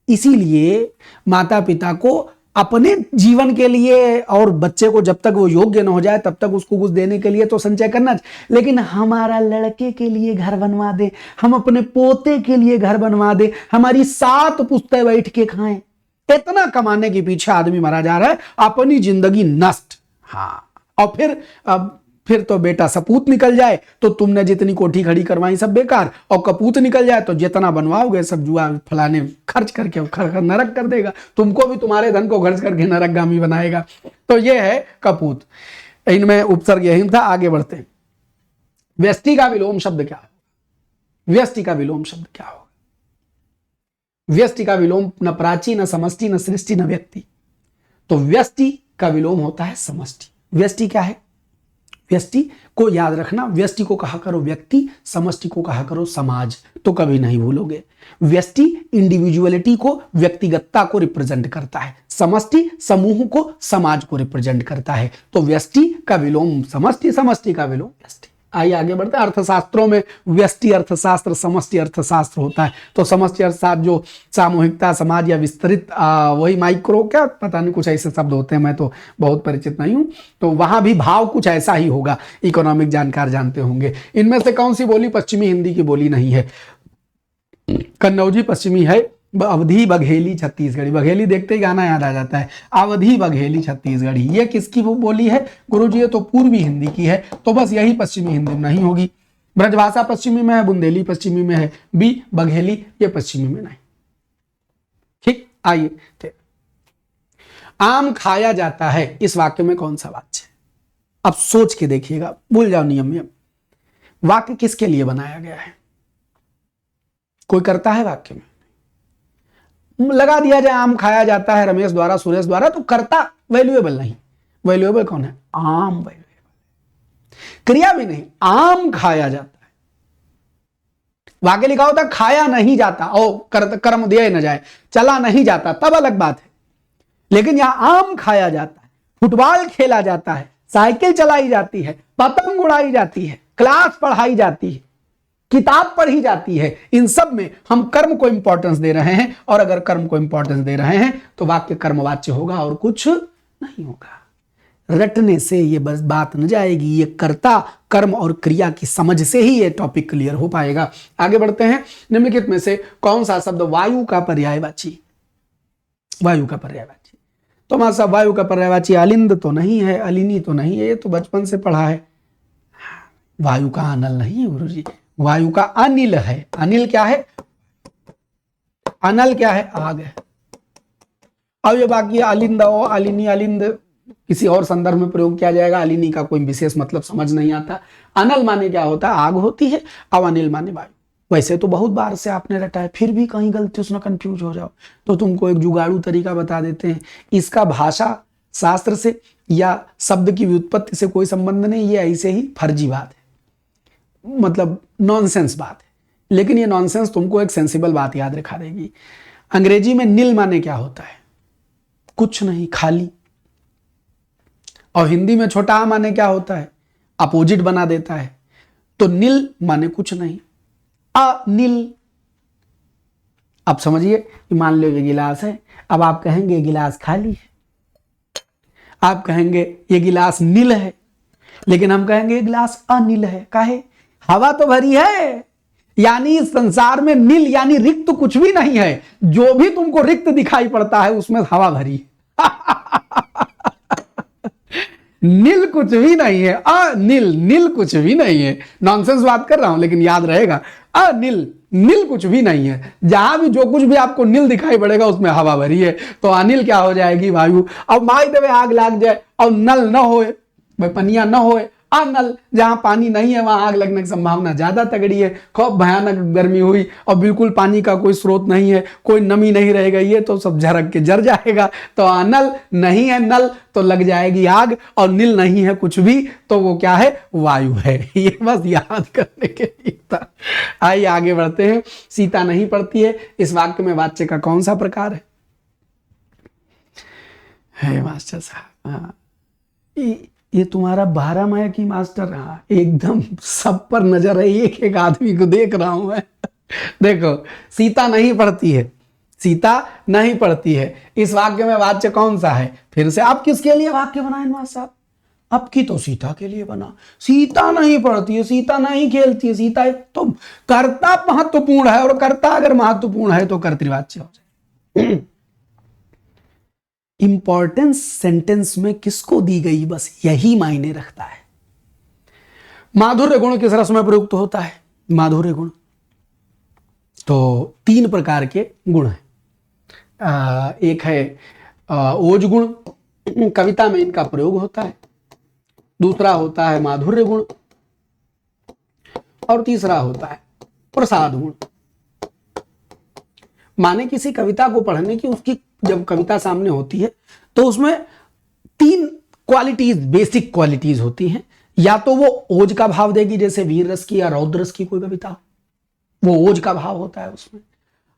इसीलिए माता पिता को अपने जीवन के लिए और बच्चे को जब तक वो योग्य न हो जाए तब तक उसको कुछ देने के लिए तो संचय करना चाहिए। लेकिन हमारा लड़के के लिए घर बनवा दे, हम अपने पोते के लिए घर बनवा दे, हमारी 7 पुश्तें बैठ के खाएं, इतना कमाने के पीछे आदमी मरा जा रहा है, अपनी जिंदगी नष्ट। हाँ, और फिर तो बेटा सपूत निकल जाए तो तुमने जितनी कोठी खड़ी करवाई सब बेकार, और कपूत निकल जाए तो जितना बनवाओगे सब जुआ फलाने खर्च करके नरक कर देगा, तुमको भी तुम्हारे धन को खर्च करके नरकगामी बनाएगा। तो ये है कपूत। इनमें उपसर्ग यही था। आगे बढ़ते हैं। व्यष्टि का विलोम शब्द क्या होगा? व्यष्टि का विलोम शब्द क्या होगा? व्यष्टि का विलोम न प्राची, न समष्टि, न सृष्टि, न व्यक्ति। तो व्यष्टि का विलोम होता है समष्टि। व्यष्टि क्या है? व्यष्टि को याद रखना, व्यष्टि को कहा करो व्यक्ति, समष्टि को कहा करो समाज, तो कभी नहीं भूलोगे। व्यष्टि इंडिविजुअलिटी को, व्यक्तिगतता को रिप्रेजेंट करता है, समष्टि समूह को, समाज को रिप्रेजेंट करता है। तो व्यष्टि का विलोम समष्टि, समष्टि का विलोम व्यष्टि। आइए आगे बढ़ते हैं। अर्थशास्त्रों में व्यष्टि अर्थशास्त्र, समष्टि अर्थशास्त्र होता है। तो समष्टि अर्थशास्त्र जो सामूहिकता, समाज या विस्तृत, वही माइक्रो, क्या पता नहीं कुछ ऐसे शब्द होते हैं, मैं तो बहुत परिचित नहीं हूं, तो वहां भी भाव कुछ ऐसा ही होगा, इकोनॉमिक जानकार जानते होंगे। इनमें से कौन सी बोली पश्चिमी हिंदी की बोली नहीं है? कन्नौजी पश्चिमी है, अवधी बघेली छत्तीसगढ़ी, बघेली देखते ही गाना याद आ जाता है। अवधी बघेली छत्तीसगढ़ी, ये किसकी वो बोली है गुरुजी? ये तो पूर्वी हिंदी की है, तो बस यही पश्चिमी हिंदी में नहीं होगी। ब्रजभाषा पश्चिमी में है, बुंदेली पश्चिमी में है, बी बघेली ये पश्चिमी में नहीं। ठीक, आइए। आम खाया जाता है, इस वाक्य में कौन सा वाच्य है? अब सोच के देखिएगा, भूल जाओ नियम। वाक्य किसके लिए बनाया गया है? कोई करता है वाक्य में? लगा दिया जाए आम खाया जाता है रमेश द्वारा, सुरेश द्वारा, तो कर्ता वैल्यूएबल नहीं। वैल्यूएबल कौन है? आम वैल्यूएबल। क्रिया भी नहीं, आम खाया जाता है। वाक्य लिखा होता खाया नहीं जाता, ओ कर्म दिया न जाए, चला नहीं जाता, तब अलग बात है। लेकिन यहां आम खाया जाता है, फुटबॉल खेला जाता है, साइकिल चलाई जाती है, पतंग उड़ाई जाती है, क्लास पढ़ाई जाती है, किताब पढ़ी जाती है। इन सब में हम कर्म को इंपॉर्टेंस दे रहे हैं, और अगर कर्म को इंपॉर्टेंस दे रहे हैं तो वाक्य कर्मवाच्य होगा और कुछ नहीं होगा। रटने से ये बस बात न जाएगी, ये कर्ता कर्म और क्रिया की समझ से ही ये टॉपिक क्लियर हो पाएगा। आगे बढ़ते हैं। निम्नलिखित में से कौन सा शब्द वायु का पर्यायवाची? वायु का पर्यायवाची, तो हमारा साहब वायु का पर्यायवाची अलिंद तो नहीं है, अलिनी तो नहीं है, ये तो बचपन से पढ़ा है। वायु का अनल नहीं है गुरुजी, वायु का अनिल है। अनिल क्या है? अनल क्या है? आग है। अब ये बाकी अलिंद और अलिनी, अलिंद किसी और संदर्भ में प्रयोग किया जाएगा, अलिनी का कोई विशेष मतलब समझ नहीं आता। अनल माने क्या होता है? आग होती है, अब अनिल माने वायु। वैसे तो बहुत बार से आपने रटा है, फिर भी कहीं गलती से कंफ्यूज हो जाओ तो तुमको एक जुगाड़ू तरीका बता देते हैं। इसका भाषा शास्त्र से या शब्द की व्युत्पत्ति से कोई संबंध नहीं, ये ऐसे ही फर्जी बात है, मतलब नॉनसेंस बात है। लेकिन ये नॉनसेंस तुमको एक सेंसिबल बात याद रखा देगी। अंग्रेजी में नील माने क्या होता है? कुछ नहीं, खाली। और हिंदी में छोटा आ माने क्या होता है? अपोजिट बना देता है। तो नील माने कुछ नहीं, अनिल। अब समझिए कि मान लो ये गिलास है, अब आप कहेंगे ये गिलास खाली है, आप कहेंगे ये गिलास नील है, लेकिन हम कहेंगे ये गिलास अनिल है। काहे? हवा तो भरी है। यानी इस संसार में नील यानी रिक्त तो कुछ भी नहीं है। जो भी तुमको रिक्त दिखाई पड़ता है उसमें हवा भरी नील कुछ भी नहीं है, अनिल। नील कुछ भी नहीं है, नॉनसेंस बात कर रहा हूं लेकिन याद रहेगा। अनिल, नील कुछ भी नहीं है। जहां भी जो कुछ भी आपको नील दिखाई पड़ेगा उसमें हवा भरी है, तो अनिल क्या हो जाएगी? वायु। अब माई देवे आग लाग जाए और नल न होए, पनिया न होए, अनल। जहां पानी नहीं है वहां आग लगने की संभावना ज्यादा तगड़ी है। खूब भयानक गर्मी हुई और बिल्कुल पानी का कोई स्रोत नहीं है, कोई नमी नहीं रहेगा, ये तो सब झरक के जर जाएगा। तो अनल नहीं है, नल तो लग जाएगी आग, और नील नहीं है कुछ भी, तो वो क्या है? वायु है। ये बस याद करने के लिए था। आइए आगे बढ़ते हैं। सीता नहीं पड़ती है, इस वाक्य में वाच्य का कौन सा प्रकार है मास्टर साहब? हाँ, ये तुम्हारा 12 माह की मास्टर रहा, एकदम सब पर नजर है, एक एक आदमी को देख रहा हूं मैं देखो, सीता नहीं पढ़ती है, सीता नहीं पढ़ती है, इस वाक्य में वाच्य कौन सा है? फिर से आप किसके लिए वाक्य बनाए मास्टर साहब? आपकी तो सीता के लिए बना। सीता नहीं पढ़ती है, सीता नहीं खेलती है, सीता तो कर्ता महत्वपूर्ण है, और कर्ता अगर महत्वपूर्ण है तो कर्तृवाच्य हो जाए। इंपॉर्टेंस सेंटेंस में किसको दी गई, बस यही मायने रखता है। माधुर्य गुण किस रस में प्रयुक्त होता है? माधुर्य गुण तो 3 प्रकार के गुण हैं। एक है ओज गुण, कविता में इनका प्रयोग होता है। दूसरा होता है माधुर्य गुण, और तीसरा होता है प्रसाद गुण। माने किसी कविता को पढ़ने की, उसकी जब कविता सामने होती है तो उसमें 3 क्वालिटीज, बेसिक क्वालिटीज होती हैं। या तो वो ओज का भाव देगी, जैसे वीर रस की या रौद्र रस की कोई कविता, वो ओज का भाव होता है उसमें।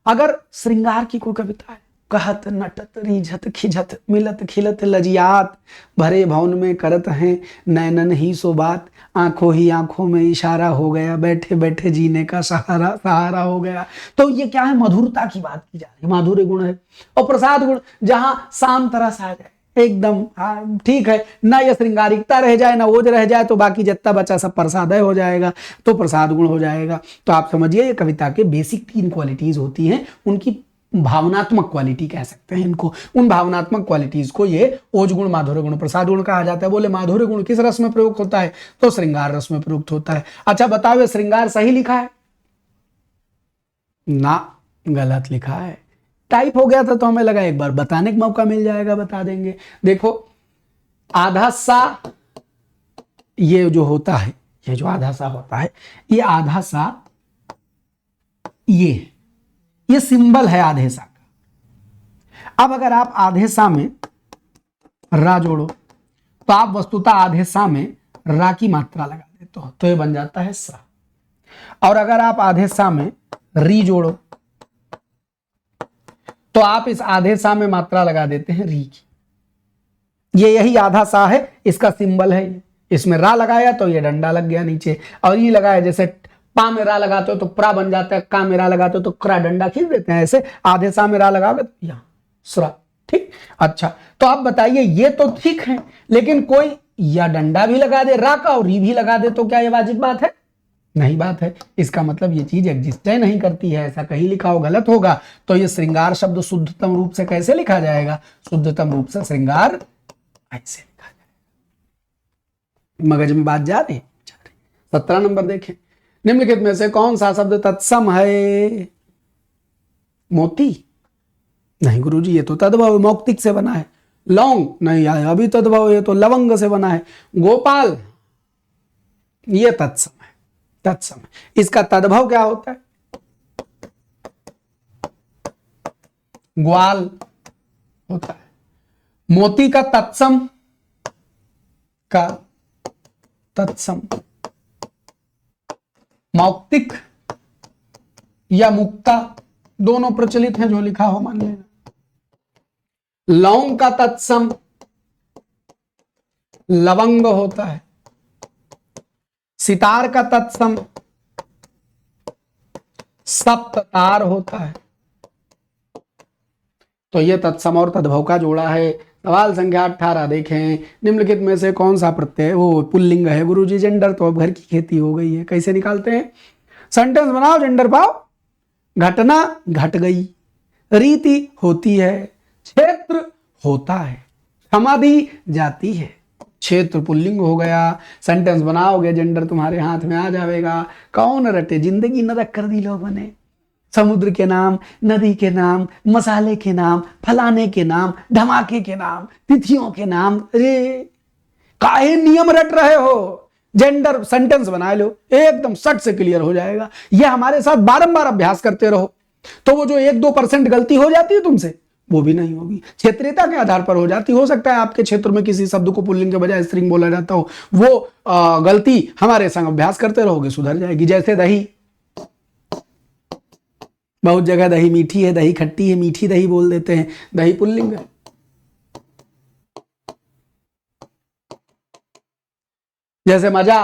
अगर श्रृंगार की कोई कविता है, कहत नटत रीझत खिझत मिलत खिलत लजियात, भरे भवन में करत हैं नैनन ही सो बात, आंखों ही आंखों में इशारा हो गया, बैठे बैठे जीने का सहारा हो गया। तो ये क्या है? मधुरता की बात की जा रही है, माधुर्य गुण है। और प्रसाद गुण, जहां शांत रस आ जाए, एकदम हाँ ठीक है, ना ये श्रृंगारिकता रह जाए ना ओज रह जाए, तो बाकी जितना बचा सब प्रसादय हो जाएगा, तो प्रसाद गुण हो जाएगा। तो आप समझिए ये कविता के बेसिक 3 क्वालिटीज होती हैं, उनकी भावनात्मक क्वालिटी कह सकते हैं इनको। उन भावनात्मक क्वालिटीज को ये ओज गुण, माधुर्य गुण, प्रसाद गुण कहा जाता है। बोले माधुर्य गुण किस रस में प्रयुक्त होता है? तो श्रृंगार रस में प्रयुक्त होता है। अच्छा बताओ ये श्रृंगार सही लिखा है? ना, गलत लिखा है। टाइप हो गया था तो हमें लगा एक बार बताने का मौका मिल जाएगा, बता देंगे। देखो आधा सा ये जो होता है, ये जो आधा सा होता है, ये आधा सा ये सिंबल है आधे सा का। अब अगर आप आधे सा में रा जोड़ो तो आप वस्तुतः आधे सा में रा की मात्रा लगा देते हो तो ये बन जाता है सा। और अगर आप आधे सा में री जोड़ो तो आप इस आधे सा में मात्रा लगा देते हैं री की। ये यही आधा सा है, इसका सिंबल है। इसमें रा लगाया तो ये डंडा लग गया नीचे, और ये लगाया जैसे पा में रा लगाते हो तो प्रा बन जाता है, का में रा लगाते हो तो क्रा, डंडा खींच देते हैं। ऐसे आधे सा में रा लगाओगे तो यहां सुरा। ठीक, अच्छा तो आप बताइए ये तो ठीक है, लेकिन कोई या डंडा भी लगा दे रा का और री भी लगा दे तो क्या ये वाजिब बात है? नहीं बात है। इसका मतलब ये चीज एग्जिस्ट नहीं करती है, ऐसा कहीं लिखा हो गलत होगा। तो ये श्रृंगार शब्द शुद्धतम रूप से कैसे लिखा जाएगा? शुद्धतम रूप से श्रृंगार ऐसे लिखा जाएगा। मगज में बात जा रही? 17 नंबर देखें, निम्नलिखित में से कौन सा शब्द तत्सम है? मोती? नहीं गुरुजी, ये तो तद्भव मौक्तिक से बना है। लौंग? नहीं अभी तद्भव, ये तो लवंग से बना है। गोपाल? ये तत्सम है, तत्सम है। इसका तद्भव क्या होता है? ग्वाल होता है। मोती का तत्सम का तत्सम मौक्तिक या मुक्ता, दोनों प्रचलित हैं, जो लिखा हो मान लेना। लौंग का तत्सम लवंग होता है। सितार का तत्सम सप्ततार होता है। तो ये तत्सम और तद्भव का जोड़ा है। सवाल संख्या 18 देखें, निम्नलिखित में से कौन सा प्रत्यय वो पुल्लिंग है? गुरुजी जेंडर तो अब घर की खेती हो गई है, कैसे निकालते हैं? सेंटेंस बनाओ, जेंडर पाओ। घटना घट गई, रीति होती है, क्षेत्र होता है, क्षमा दी जाती है। क्षेत्र पुल्लिंग हो गया। सेंटेंस बनाओगे, जेंडर तुम्हारे हाथ में आ जाएगा। कौन रटे जिंदगी नरक कर दी लोगों ने। समुद्र के नाम, नदी के नाम, मसाले के नाम, फलाने के नाम, धमाके के नाम, तिथियों के नाम। अरे काहे नियम रट रहे हो? जेंडर सेंटेंस बना लो, एकदम सट से क्लियर हो जाएगा। यह हमारे साथ बारंबार अभ्यास करते रहो तो वो जो 1-2% गलती हो जाती है तुमसे, वो भी नहीं होगी। क्षेत्रीयता के आधार पर हो जाती। हो सकता है आपके क्षेत्र में किसी शब्द को पुल्लिंग के बजाय स्त्रीलिंग बोला जाता हो, वो गलती हमारे संग अभ्यास करते रहोगे सुधर जाएगी। जैसे दही, बहुत जगह दही मीठी है, दही खट्टी है, मीठी दही बोल देते हैं, दही पुल्लिंग है। जैसे मजा,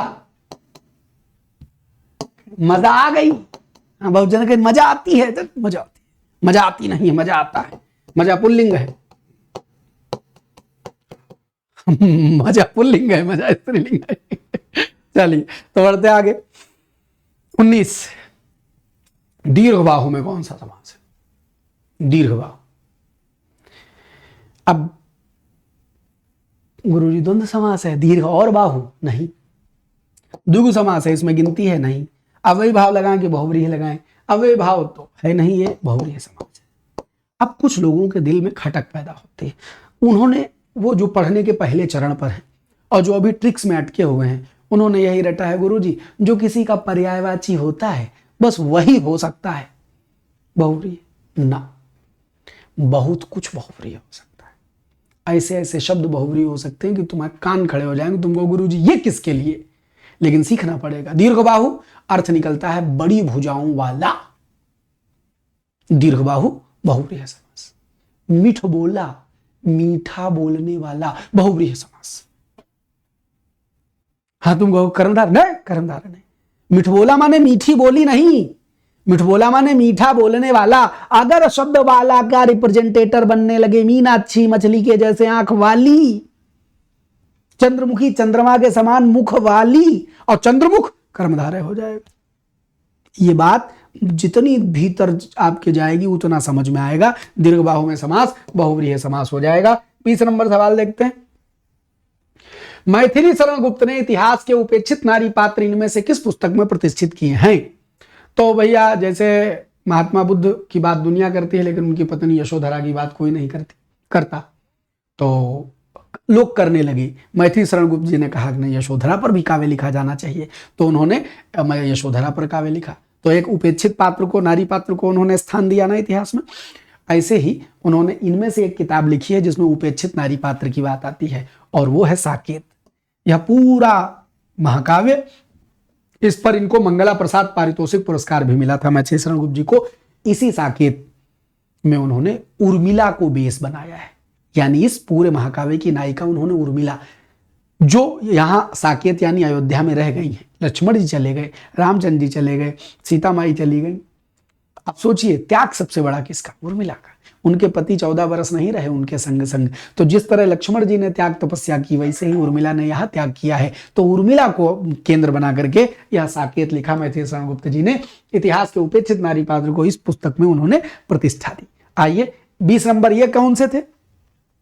मजा आ गई। हाँ, बहुत जगह मजा आती है, तो मजा आती है, मजा आती नहीं है, मजा आता है। मजा पुल्लिंग है। मजा पुल्लिंग है, मजा स्त्रीलिंग है। चलिए तो बढ़ते आगे। 19, दीर्घबाहु में कौन सा समास है? दीर्घबाहु। अब गुरुजी द्वंद्व समास है, दीर्घ और बाहु नहीं। द्विगु समास है, इसमें गिनती है नहीं। अव्ययी भाव लगाएं कि बहुव्रीहि लगाएं? अव्ययी भाव तो है नहीं, ये बहुव्रीहि समास है। अब कुछ लोगों के दिल में खटक पैदा होती है। उन्होंने वो जो पढ़ने के पहले चरण पर है और जो अभी ट्रिक्स में अटके हुए हैं, उन्होंने यही रटा है गुरुजी जो किसी का पर्यायवाची होता है बस वही हो सकता है बहुव्रीहि। ना, बहुत कुछ बहुव्रीहि हो सकता है। ऐसे ऐसे शब्द बहुव्रीहि हो सकते हैं कि तुम्हारे कान खड़े हो जाएंगे, तुमको गुरुजी ये किसके लिए, लेकिन सीखना पड़ेगा। दीर्घबाहु अर्थ निकलता है बड़ी भुजाओं वाला। दीर्घबाहु बहुव्रीहि समास। मीठ बोला, मीठा बोलने वाला, बहुव्रीहि समास। हाँ तुम कहो कर्मधार नहीं, कर्मधार नहीं। मीठ बोला माने मीठी बोली नहीं, मीठ बोला माने मीठा बोलने वाला। अगर शब्द वाला का रिप्रेजेंटेटर बनने लगे, मीनाक्षी मछली के जैसे आंख वाली, चंद्रमुखी चंद्रमा के समान मुख वाली, और चंद्रमुख कर्मधारय हो जाएगा। ये बात जितनी भीतर आपके जाएगी उतना समझ में आएगा। दीर्घ बाहु में समास बहुव्रीहि समास हो जाएगा। 20 नंबर सवाल देखते हैं। मैथिली शरण गुप्त ने इतिहास के उपेक्षित नारी पात्र इनमें से किस पुस्तक में प्रतिष्ठित किए हैं? तो भैया जैसे महात्मा बुद्ध की बात दुनिया करती है, लेकिन उनकी पत्नी यशोधरा की बात कोई नहीं करता, तो लोग करने लगे। मैथिली शरण गुप्त जी ने कहा कि नहीं, यशोधरा पर भी काव्य लिखा जाना चाहिए, तो उन्होंने यशोधरा पर काव्य लिखा। तो एक उपेक्षित पात्र को, नारी पात्र को उन्होंने स्थान दिया ना इतिहास में। ऐसे ही उन्होंने इनमें से एक किताब लिखी है जिसमें उपेक्षित नारी पात्र की बात आती है, और वो है साकेत। यह पूरा महाकाव्य, इस पर इनको मंगला प्रसाद पारितोषिक पुरस्कार भी मिला था मैथिली शरण गुप्त जी को। इसी साकेत में उन्होंने उर्मिला को बेस बनाया है, यानी इस पूरे महाकाव्य की नायिका उन्होंने उर्मिला, जो यहां साकेत यानी अयोध्या में रह गई है। लक्ष्मण जी चले गए, रामचंद्र जी चले गए, सीता माई चली गई। अब सोचिए त्याग सबसे बड़ा किसका? उर्मिला का। उनके पति 14 वर्ष नहीं रहे उनके संग। तो जिस तरह लक्ष्मण जी ने त्याग तपस्या की, वैसे ही उर्मिला ने यह त्याग किया है। तो उर्मिला को केंद्र बना करके यह साकेत लिखा मैथिली शरण गुप्त जी ने। इतिहास के उपेक्षित नारी पात्र को इस पुस्तक में उन्होंने प्रतिष्ठा दी। आइए 20 नंबर, ये कौन से थे?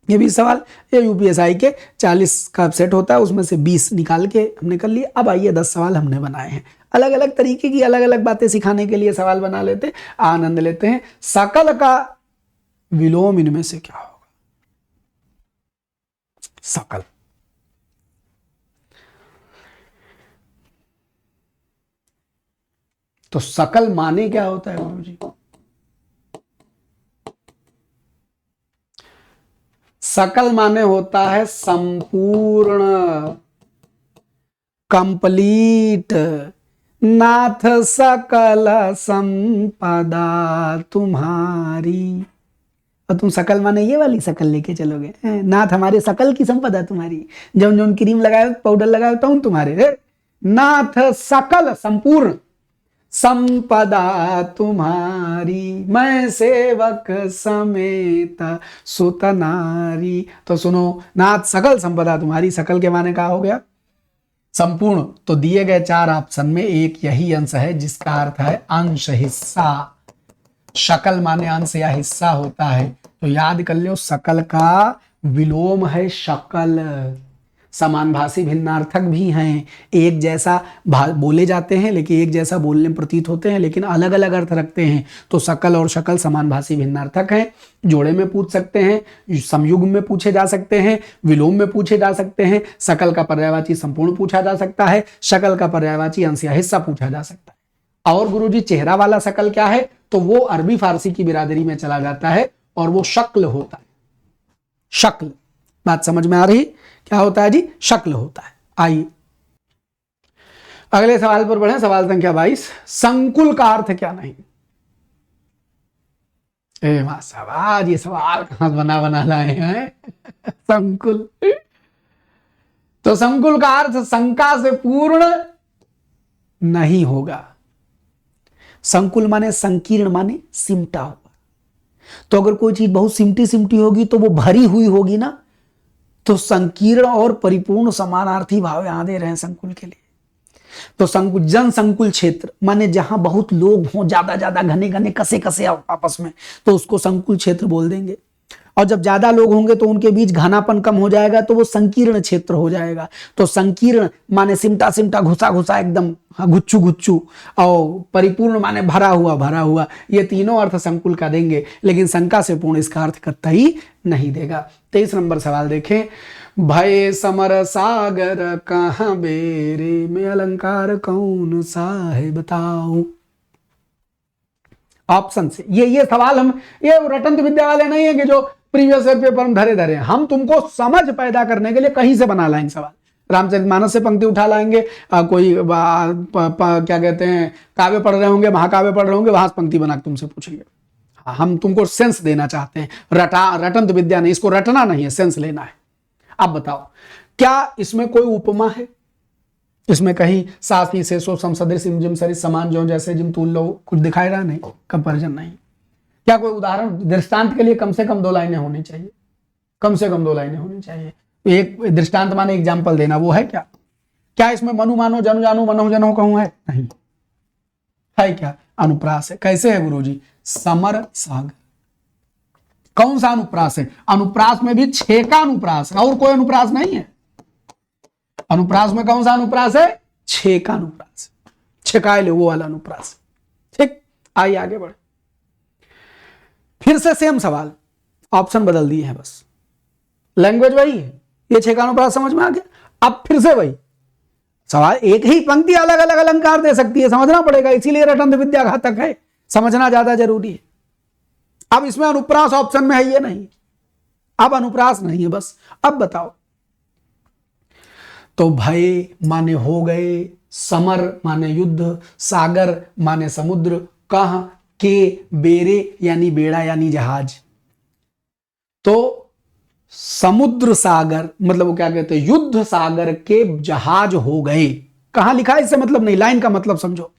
ये 20 सवाल, ये यूपीएसआई के 40 का सेट होता है, उसमें से 20 निकाल के हमने कर लिए। अब आइए 10 सवाल हमने बनाए हैं, अलग अलग तरीके की अलग अलग बातें सिखाने के लिए सवाल बना लेते, आनंद लेते हैं। सकल का विलोम इनमें से क्या होगा? सकल, तो सकल माने क्या होता है गुरु जी? सकल माने होता है संपूर्ण, कंप्लीट। नाथ सकल संपदा तुम्हारी। और तुम सकल माने ये वाली सकल लेके चलोगे? नाथ हमारे सकल की संपदा तुम्हारी, जौन जौन क्रीम लगाए पाउडर लगाए तो तुम्हारे। नाथ सकल संपूर्ण संपदा तुम्हारी, मैं सेवक समेत सुत नारी। तो सुनो, नाथ सकल संपदा तुम्हारी, सकल के माने क्या हो गया? संपूर्ण। तो दिए गए 4 ऑप्शन में एक यही अंश है जिसका अर्थ है अंश, हिस्सा। शकल माने अंश या हिस्सा होता है, तो याद कर लो सकल का विलोम है शकल। समानभाषी भिन्नार्थक भी हैं, एक जैसा बोले जाते हैं लेकिन एक जैसा बोलने प्रतीत होते हैं, लेकिन अलग अलग अर्थ रखते हैं। तो सकल और शकल समानभाषी भिन्नार्थक हैं। जोड़े में पूछ सकते हैं, समयुग में पूछे जा सकते हैं, विलोम में पूछे जा सकते हैं। सकल का पर्यायवाची संपूर्ण पूछा जा सकता है, शकल का पर्यायवाची अंश या हिस्सा पूछा जा सकता है। और गुरुजी चेहरा वाला शकल क्या है? तो वो अरबी फारसी की बिरादरी में चला जाता है और वो शक्ल होता है। शक्ल, बात समझ में आ रही? क्या होता है जी? शक्ल होता है। आइए अगले सवाल पर बढ़े। सवाल संख्या 22, संकुल का अर्थ क्या नहीं? आज ये सवाल कहां बना लाए हैं? संकुल, तो संकुल का अर्थ शंका से पूर्ण नहीं होगा। संकुल माने संकीर्ण, माने सिमटा हुआ। तो अगर कोई चीज बहुत सिमटी सिमटी होगी तो वो भरी हुई होगी ना। तो संकीर्ण और परिपूर्ण समानार्थी भाव यहां दे रहे हैं संकुल के लिए। तो संकुल, जन संकुल क्षेत्र माने जहां बहुत लोग हों, ज्यादा ज्यादा घने घने कसे कसे आपस में, तो उसको संकुल क्षेत्र बोल देंगे। और जब ज्यादा लोग होंगे तो उनके बीच घनापन कम हो जाएगा, तो वो संकीर्ण क्षेत्र हो जाएगा। तो संकीर्ण माने सिमटा सिमटा, घुसा घुसा एकदम, गुच्चू गुच्चू। और परिपूर्ण माने भरा हुआ। ये तीनों अर्थ संकुल का देंगे, लेकिन शंका से पूर्ण इसका अर्थ कतई नहीं देगा। 23 नंबर सवाल देखें। भय समर सागर कहां बेरे, में अलंकार कौन सा है बताओ? ऑप्शन से ये सवाल हम, ये रटंत विद्या वाले नहीं है कि जो प्रीवियस ईयर पेपर हम धरे हम तुमको समझ पैदा करने के लिए कहीं से बना लाएंगे सवाल। रामचरितमानस से पंक्ति उठा लाएंगे, कोई क्या कहते हैं काव्य पढ़ रहे होंगे, महाकाव्य पढ़ रहे होंगे, वहां से पंक्ति बना तुमसे पूछेंगे। हम तुमको सेंस देना चाहते हैं, रटंत विद्या नहीं, इसको रटना नहीं है, सेंस लेना है। अब बताओ, क्या इसमें कोई उपमा है? इसमें कहीं साथी से सो समसदृश जिम सरिस समान जो जैसे जिम तुल लो, कुछ दिखाई रहा नहीं, कंपैरिजन नहीं। क्या कोई उदाहरण, दृष्टांत के लिए कम से कम 2 लाइनें होनी चाहिए, कम से कम 2 लाइनें होनी चाहिए। एक दृष्टांत माने एग्जाम्पल देना, वो है क्या? क्या इसमें मनु मानो जनु जानो मनो जनो कहूं है? नहीं है क्या? अनुप्रास है। कैसे है गुरुजी? समर सागर। कौन सा अनुप्रास है? अनुप्रास में भी 6 का अनुप्रास है, और कोई अनुप्रास नहीं है। अनुप्रास में कौन सा अनुप्रास है? 6 का अनुप्रास, छकाए ले वो वाला अनुप्रास। ठीक, आइए आगे बढ़े। फिर से सेम सवाल, ऑप्शन बदल दिए हैं बस, लैंग्वेज वही है, ये 6 का अनुप्रास समझ में आ गया। अब फिर से वही सवाल, एक ही पंक्ति अलग अलग अलंकार दे सकती है, समझना पड़ेगा, इसीलिए रटंत विद्या घातक है, समझना ज्यादा जरूरी है। अब इसमें अनुप्रास ऑप्शन में है, ये नहीं, अब अनुप्रास नहीं है बस। अब बताओ, तो भय माने हो गए, समर माने युद्ध, सागर माने समुद्र, कह के बेरे यानी बेड़ा यानी जहाज। तो समुद्र सागर मतलब वो क्या कहते हैं, युद्ध सागर के जहाज हो गए। कहां लिखा है इससे मतलब नहीं, लाइन का मतलब समझो।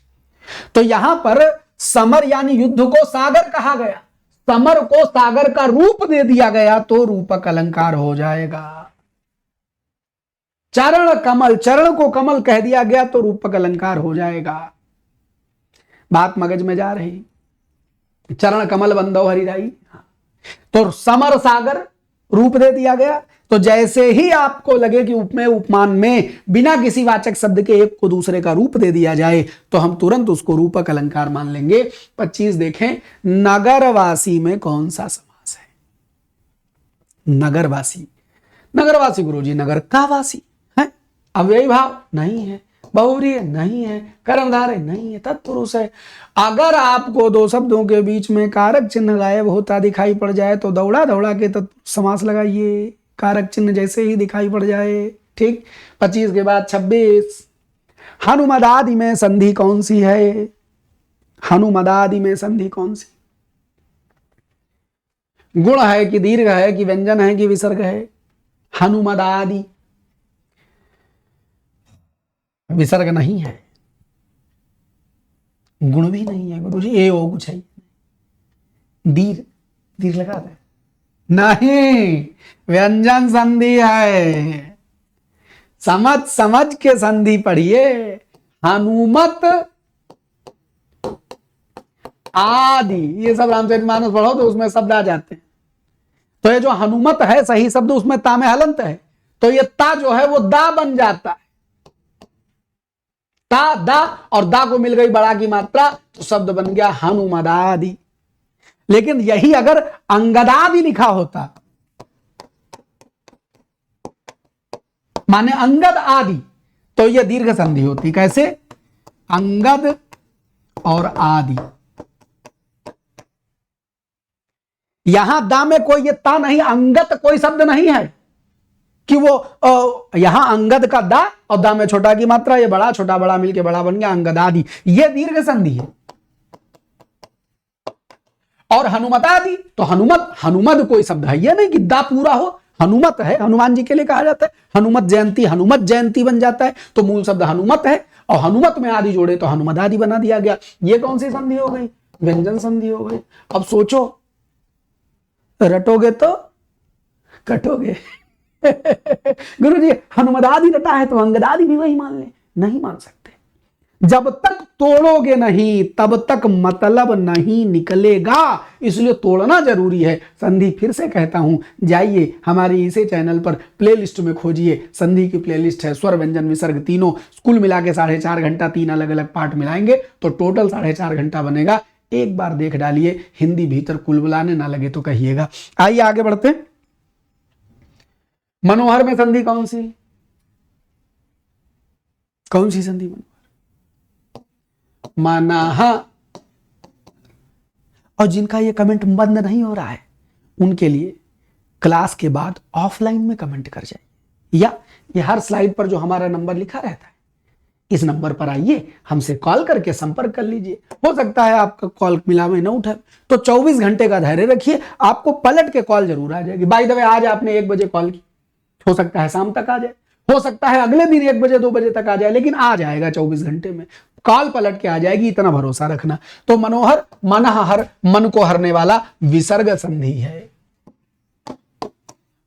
तो यहां पर समर यानी युद्ध को सागर कहा गया, समर को सागर का रूप दे दिया गया, तो रूपक अलंकार हो जाएगा। चरण कमल, चरण को कमल कह दिया गया तो रूपक अलंकार हो जाएगा। बात मगज में जा रही, चरण कमल बंदो हरिदाई, तो समर सागर रूप दे दिया गया। तो जैसे ही आपको लगे कि उपमेय उपमान में बिना किसी वाचक शब्द के एक को दूसरे का रूप दे दिया जाए, तो हम तुरंत उसको रूपक अलंकार मान लेंगे। 25 देखें, नगरवासी में कौन सा समास है? नगरवासी, नगरवासी गुरुजी नगर का वासी है, अव्ययी भाव नहीं है, बहुव्रीहि नहीं है, कर्मधारय नहीं है, तत्पुरुष है। अगर आपको दो शब्दों के बीच में कारक चिन्ह गायब होता दिखाई पड़ जाए तो दौड़ा दौड़ा के तत्पुरुष समास लगाइए, कारक चिन्ह जैसे ही दिखाई पड़ जाए। ठीक, 25 के बाद 26, हनुमदादि में संधि कौन सी है? हनुमदादि में संधि कौन सी? गुण है कि दीर्घ है कि व्यंजन है कि विसर्ग है? हनुमदादि विसर्ग नहीं है, गुण भी नहीं है गुरुजी, ए ओ कुछ है, दीर्घ, दीर्घ लगा दे नहीं, व्यंजन संधि है। समझ समझ के संधि पढ़िए। हनुमत आदि, ये सब रामचरितमानस पढ़ो तो उसमें शब्द आ जाते हैं। तो ये जो हनुमत है सही शब्द, उसमें ता में हलंत है, तो ये ता जो है वो दा बन जाता है। ता दा और दा को मिल गई बड़ा की मात्रा, तो शब्द बन गया हनुमदादि। लेकिन यही अगर अंगदादि लिखा होता, माने अंगद आदि, तो यह दीर्घ संधि होती। कैसे? अंगद और आदि। यहां दा में कोई ये ता नहीं, अंगत कोई शब्द नहीं है कि वो यहां अंगद का दा और दा में छोटा की मात्रा, ये बड़ा छोटा बड़ा मिलके बड़ा बन गया अंगदादि, ये दीर्घ संधि है। और हनुमतादि, तो हनुमत, हनुमत कोई शब्द है ये नहीं कि दा पूरा हो, हनुमत है, हनुमान जी के लिए कहा जाता है। हनुमत जयंती, हनुमत जयंती बन जाता है, तो मूल शब्द हनुमत है, और हनुमत में आदि जोड़े तो हनुमदादि बना दिया गया। ये कौन सी संधि हो गई? व्यंजन संधि हो गई। अब सोचो, रटोगे तो कटोगे। गुरुजी हनुमदादि रटा है तो अंगदादि भी वही मान ले, नहीं मान सकते। जब तक तोड़ोगे नहीं तब तक मतलब नहीं निकलेगा, इसलिए तोड़ना जरूरी है। संधि फिर से कहता हूं, जाइए हमारे इसे चैनल पर प्लेलिस्ट में खोजिए, संधि की प्लेलिस्ट है, स्वर व्यंजन विसर्ग तीनों, कुल मिला के 4.5 घंटा, 3 अलग अलग पार्ट मिलाएंगे तो टोटल 4.5 घंटा बनेगा। एक बार देख डालिए, हिंदी भीतर कुल बुलाने ना लगे तो कहिएगा। आइए आगे बढ़ते। मनोहर में संधि कौन सी? कौन सी संधि? मनाह। और जिनका ये कमेंट बंद नहीं हो रहा है उनके लिए क्लास के बाद ऑफलाइन में कमेंट कर जाइए, या ये हर स्लाइड पर जो हमारा नंबर लिखा रहता है इस नंबर पर आइए, हमसे कॉल करके संपर्क कर लीजिए। हो सकता है आपका कॉल मिला में ना उठे तो 24 घंटे का धैर्य रखिए, आपको पलट के कॉल जरूर आ जाएगी। बाय द वे, आज आपने 1 बजे कॉल की, हो सकता है शाम तक आ जाए, हो सकता है अगले दिन 1 बजे 2 बजे तक आ जाए, लेकिन आ जाएगा 24 घंटे में, कॉल पलट के आ जाएगी, इतना भरोसा रखना। तो मनोहर, मनहर, मन को हरने वाला विसर्ग संधि है।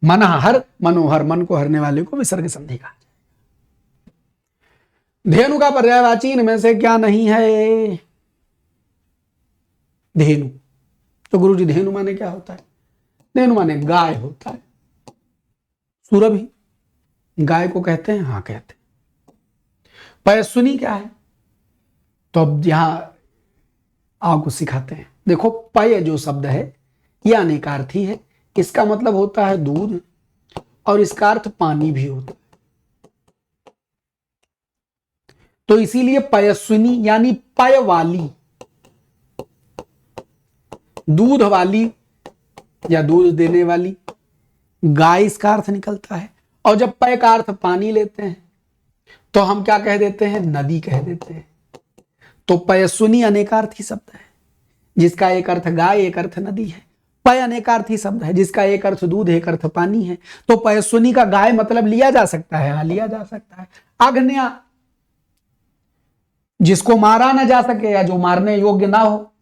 मनहर, मनोहर, मन को हरने वाले को विसर्ग संधि कहा। धेनु का पर्यायवाची इनमें से क्या नहीं है? धेनु। तो गुरुजी धेनु माने क्या होता है? धेनु माने गाय होता है। सुरभि गाय को कहते हैं? हाँ कहते हैं। पयस्विनी क्या है? तो अब यहां आपको सिखाते हैं। देखो पय जो शब्द है यह अनेकार्थी है। इसका मतलब होता है दूध और इसका अर्थ पानी भी होता है। तो इसीलिए पयस्विनी यानी पय वाली, दूध वाली या दूध देने वाली गाय इसका अर्थ निकलता है। और जब पय का अर्थ पानी लेते हैं तो हम क्या कह देते हैं? नदी कह देते हैं। तो पयस्विनी अनेकार्थी शब्द है जिसका एक अर्थ गाय एक अर्थ नदी है। पय अनेकार्थी शब्द है जिसका एक अर्थ दूध एक अर्थ पानी है। तो पयस्विनी का गाय मतलब लिया जा सकता है? हाँ लिया जा सकता है। अग्न्या जिसको मारा ना जा सके या जो मारने योग्य ना हो,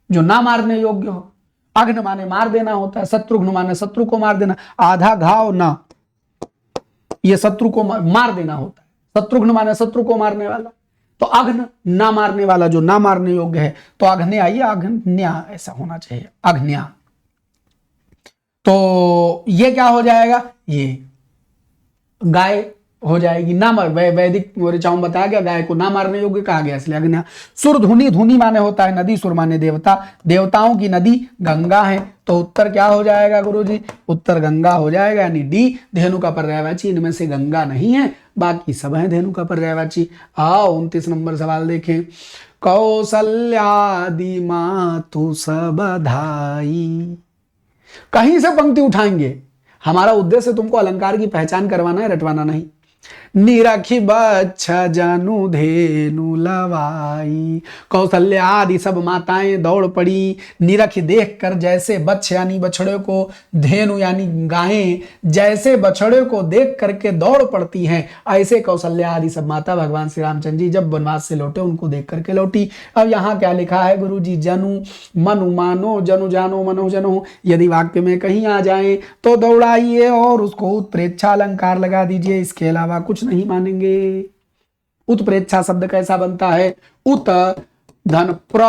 जो ना मारने योग्य हो। अग्न माने मार देना होता है। शत्रुघ्न माने शत्रु को मार देना। आधा घाव ना, ये शत्रु को मार देना होता है। शत्रुघ्न माने शत्रु को मारने वाला। तो अग्न ना मारने वाला, जो ना मारने योग्य है। तो अग्न्या, ये अग्न्या ऐसा होना चाहिए, अग्न्या। तो ये क्या हो जाएगा? ये गाय हो जाएगी। ना मार, वैदिक ऋचाओं में बताया गया गाय को ना मारने योग्य कहा गया, इसलिए अग्न्या। सुर धुनी, धुनी माने होता है नदी, सुर माने देवता। देवताओं की नदी गंगा है। तो उत्तर क्या हो जाएगा गुरुजी? उत्तर गंगा हो जाएगा, यानी डी। धेनु का पर्यायवाची इनमें से गंगा नहीं है, बाकी सब है धेनु का पर्यायवाची। आओ 29 नंबर सवाल देखें। कौसल्यादि मातु सब धाई। कहीं से पंक्ति उठाएंगे। हमारा उद्देश्य तुमको अलंकार की पहचान करवाना है, रटवाना नहीं। निरखी बच्छ जनु धेनु लवाई। कौशल्या आदि सब माताएं दौड़ पड़ी। निरखी देख कर जैसे बच्छ यानी बछड़े को, धेनु यानी गायें जैसे बछड़े को देख करके दौड़ पड़ती हैं, ऐसे कौशल्या आदि सब माता भगवान श्री रामचंद्र जी जब वनवास से लौटे उनको देख करके लौटी। अब यहाँ क्या लिखा है गुरु जी? जनु मनु मानो, जनु जानो, मनो जनो। यदि वाक्य में कहीं आ जाए तो दौड़ाइए और उसको उत्प्रेक्षा अलंकार लगा दीजिए, इसके अलावा कुछ नहीं मानेंगे। उत्प्रेक्षा शब्द कैसा बनता है? उत धन प्र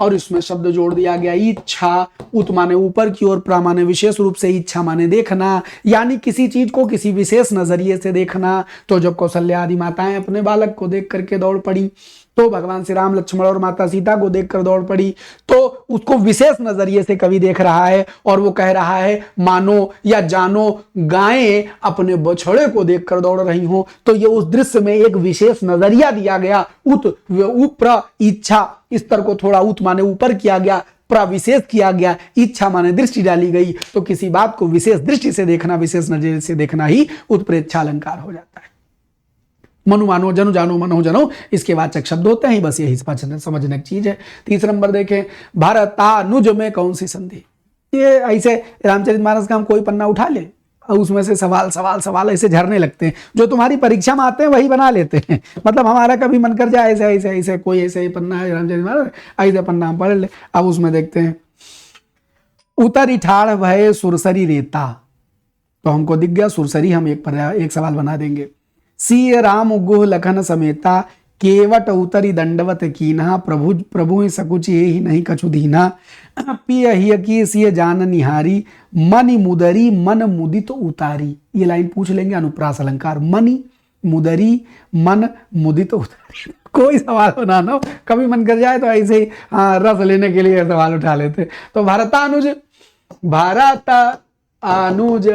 और इसमें शब्द जोड़ दिया गया इच्छा। उत माने ऊपर की ओर, प्र माने विशेष रूप से, इच्छा माने देखना, यानी किसी चीज को किसी विशेष नजरिए से देखना। तो जब कौशल्या आदि माताएं अपने बालक को देख करके दौड़ पड़ी, तो भगवान श्री राम लक्ष्मण और माता सीता को देखकर दौड़ पड़ी। तो उसको विशेष नजरिए से कवि देख रहा है और वो कह रहा है मानो या जानो गायें अपने बछड़े को देखकर दौड़ रही हो। तो ये उस दृश्य में एक विशेष नजरिया दिया गया। उत प्र इच्छा, इस तरह को थोड़ा उत माने ऊपर किया गया, प्र विशेष किया गया, इच्छा माने दृष्टि डाली गई। तो किसी बात को विशेष दृष्टि से देखना, विशेष नजरिए से देखना ही उत्प्रेक्षा अलंकार हो जाता है। मनु मानो, जनु जानो, मनो जनो, इसके वाचक शब्द होते हैं। बस यही समझने की चीज है। 30 नंबर देखें। भरतानुज में कौन सी संधि? ये ऐसे रामचरितमानस का हम कोई पन्ना उठा ले और उसमें से सवाल सवाल सवाल ऐसे झरने लगते हैं। जो तुम्हारी परीक्षा में आते हैं वही बना लेते हैं। मतलब हमारा कभी मन कर जाए ऐसे ऐसे ऐसे कोई ऐसे ही पन्ना है रामचरितमानस, ऐसे पन्ना हम पढ़ ले। अब उसमें देखते हैं। उतरी ठाड़ भय सुरसरी रेता। तो हमको दिख गया सुरसरी, हम एक सवाल बना देंगे। सी राम गुह लखन समेता, केवट उतरी दंडवत कीन्हा, प्रभु प्रभु सकुच ही नहीं कछु दीना, पिय हिय की सिय जान निहारी, मनि मुदरी मन मुदित उतारी। ये लाइन पूछ लेंगे अनुप्रास अलंकार। मनि मुदरी मन मुदित उतारी। कोई सवाल बनाना हो, कभी मन कर जाए तो ऐसे ही रस लेने के लिए सवाल उठा लेते। तो भरतानुज, भरतानुज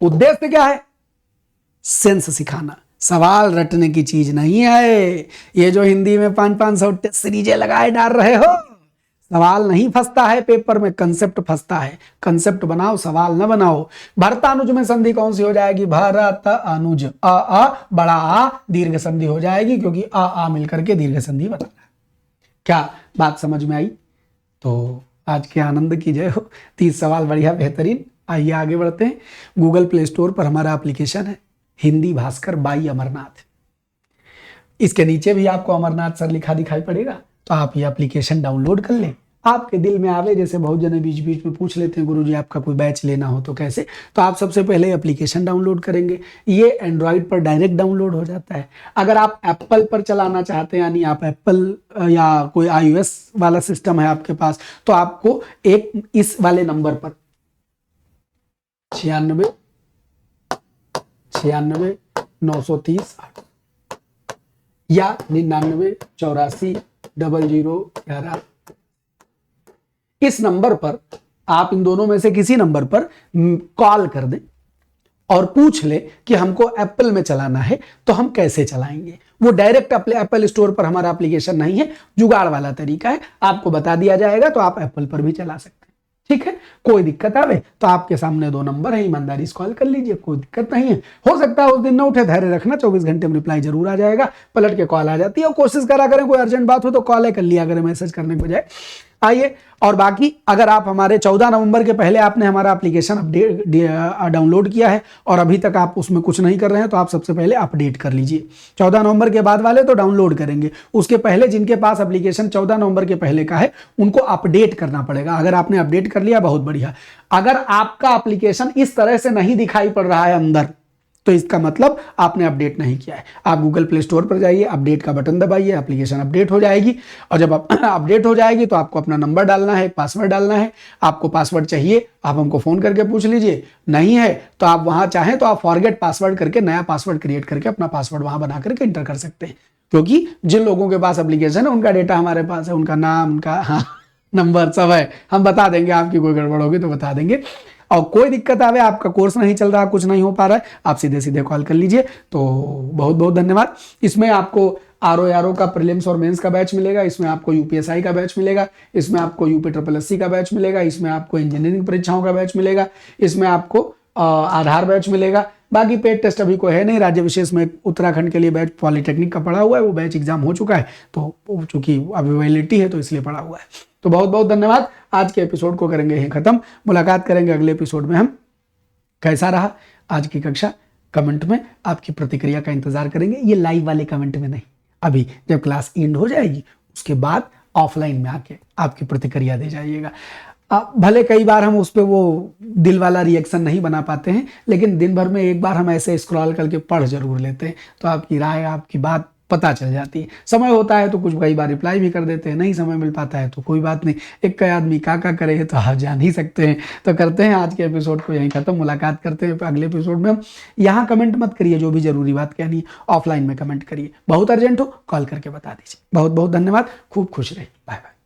उद्देश्य क्या है? सेंस सिखाना। सवाल रटने की चीज नहीं है। ये जो हिंदी में 500 टेस्ट सीरीजें लगाए डाल रहे हो, सवाल नहीं फंसता है पेपर में, कंसेप्ट फंसता है। कंसेप्ट बनाओ, सवाल न बनाओ। भरतानुज में संधि कौन सी हो जाएगी? भरत अनुज। अ बड़ा आ दीर्घ संधि हो जाएगी, क्योंकि आ मिलकर के दीर्घ संधि बनाना है। क्या बात समझ में आई? तो आज के आनंद की जय हो। 30 सवाल बढ़िया बेहतरीन। आइए आगे बढ़ते हैं। गूगल प्ले स्टोर पर हमारा एप्लीकेशन है हिंदी भास्कर बाई अमरनाथ। इसके नीचे भी आपको अमरनाथ सर लिखा दिखाई पड़ेगा, तो आप ये एप्लीकेशन डाउनलोड कर लें आपके दिल में आवे, जैसे बहुत जने बीच बीच में पूछ लेते हैं गुरुजी आपका कोई बैच लेना हो तो कैसे, तो आप सबसे पहले एप्लीकेशन डाउनलोड करेंगे। ये एंड्रॉयड पर डायरेक्ट डाउनलोड हो जाता है। अगर आप एप्पल पर चलाना चाहते हैं, यानी आप एप्पल या कोई iOS वाला सिस्टम है आपके पास, तो आपको एक इस वाले नंबर पर 96 या 99 84 00 11, इस नंबर पर आप इन दोनों में से किसी नंबर पर कॉल कर दें और पूछ ले कि हमको एप्पल में चलाना है तो हम कैसे चलाएंगे। वो डायरेक्ट एप्पल स्टोर पर हमारा एप्लीकेशन नहीं है, जुगाड़ वाला तरीका है, आपको बता दिया जाएगा तो आप एप्पल पर भी चला सकते हैं। ठीक है, कोई दिक्कत आवे तो आपके सामने 2 नंबर है, ईमानदारी से कॉल कर लीजिए, कोई दिक्कत नहीं है। हो सकता है उस दिन न उठे, धैर्य रखना, 24 घंटे में रिप्लाई जरूर आ जाएगा, पलट के कॉल आ जाती है। और कोशिश करा करें कोई अर्जेंट बात हो तो कॉल कर लिया करें, मैसेज करने के बजाय। आइए, और बाकी अगर आप हमारे 14 नवंबर के पहले आपने हमारा एप्लीकेशन अपडेट डाउनलोड किया है और अभी तक आप उसमें कुछ नहीं कर रहे हैं तो आप सबसे पहले अपडेट कर लीजिए। 14 नवंबर के बाद वाले तो डाउनलोड करेंगे, उसके पहले जिनके पास एप्लीकेशन 14 नवंबर के पहले का है उनको अपडेट करना पड़ेगा। अगर आपने अपडेट कर लिया बहुत बढ़िया। अगर आपका एप्लीकेशन इस तरह से नहीं दिखाई पड़ रहा है अंदर, तो इसका मतलब आपने अपडेट नहीं किया है। आप गूगल प्ले स्टोर पर जाइए, अपडेट का बटन दबाइए, एप्लीकेशन अपडेट हो जाएगी। और जब अपडेट हो जाएगी तो आपको अपना नंबर डालना है, एक पासवर्ड डालना है। आपको पासवर्ड चाहिए, आप हमको फोन करके पूछ लीजिए, नहीं है तो आप वहां चाहें तो आप फॉरगेट पासवर्ड करके नया पासवर्ड क्रिएट करके अपना पासवर्ड वहां बना करके इंटर कर सकते हैं। क्योंकि जिन लोगों के पास एप्लीकेशन है उनका डेटा हमारे पास है, उनका नाम, उनका नंबर सब है, हम बता देंगे। आपकी कोई गड़बड़ होगी तो बता देंगे। और कोई दिक्कत आवे, आपका कोर्स नहीं चल रहा, कुछ नहीं हो पा रहा है, आप सीधे सीधे कॉल कर लीजिए। तो बहुत बहुत धन्यवाद। इसमें आपको RO का प्रीलिम्स और मेंस का बैच मिलेगा, इसमें आपको UPSI का बैच मिलेगा, इसमें आपको UPSSC का बैच मिलेगा, इसमें आपको इंजीनियरिंग परीक्षाओं का बैच मिलेगा, इसमें आपको आधार बैच मिलेगा। बाकी पेड टेस्ट अभी कोई है नहीं। राज्य विशेष में उत्तराखंड के लिए बैच पॉलिटेक्निक का पड़ा हुआ है, वो बैच एग्जाम हो चुका है, तो चूंकि अभी वैलिडिटी है तो इसलिए पड़ा हुआ है। तो बहुत बहुत धन्यवाद। आज के एपिसोड को करेंगे यहीं खत्म, मुलाकात करेंगे अगले एपिसोड में। हम कैसा रहा आज की कक्षा, कमेंट में आपकी प्रतिक्रिया का इंतजार करेंगे। ये लाइव वाले कमेंट में नहीं, अभी जब क्लास एंड हो जाएगी उसके बाद ऑफलाइन में आके आपकी प्रतिक्रिया दे जाइएगा। भले कई बार हम उस पर वो दिल वाला रिएक्शन नहीं बना पाते हैं, लेकिन दिन भर में एक बार हम ऐसे स्क्रॉल करके पढ़ जरूर लेते हैं, तो आपकी राय, आपकी बात पता चल जाती है। समय होता है तो कुछ कई बार रिप्लाई भी कर देते हैं, नहीं समय मिल पाता है तो कोई बात नहीं, एक कई आदमी का करे तो आप जान ही सकते हैं। तो करते हैं आज के एपिसोड को यहीं खत्म, मुलाकात करते हैं अगले एपिसोड में। हम यहाँ कमेंट मत करिए, जो भी जरूरी बात कहनी है ऑफलाइन में कमेंट करिए, बहुत अर्जेंट हो कॉल करके बता दीजिए। बहुत बहुत धन्यवाद, खूब खुश रहिए, बाय बाय।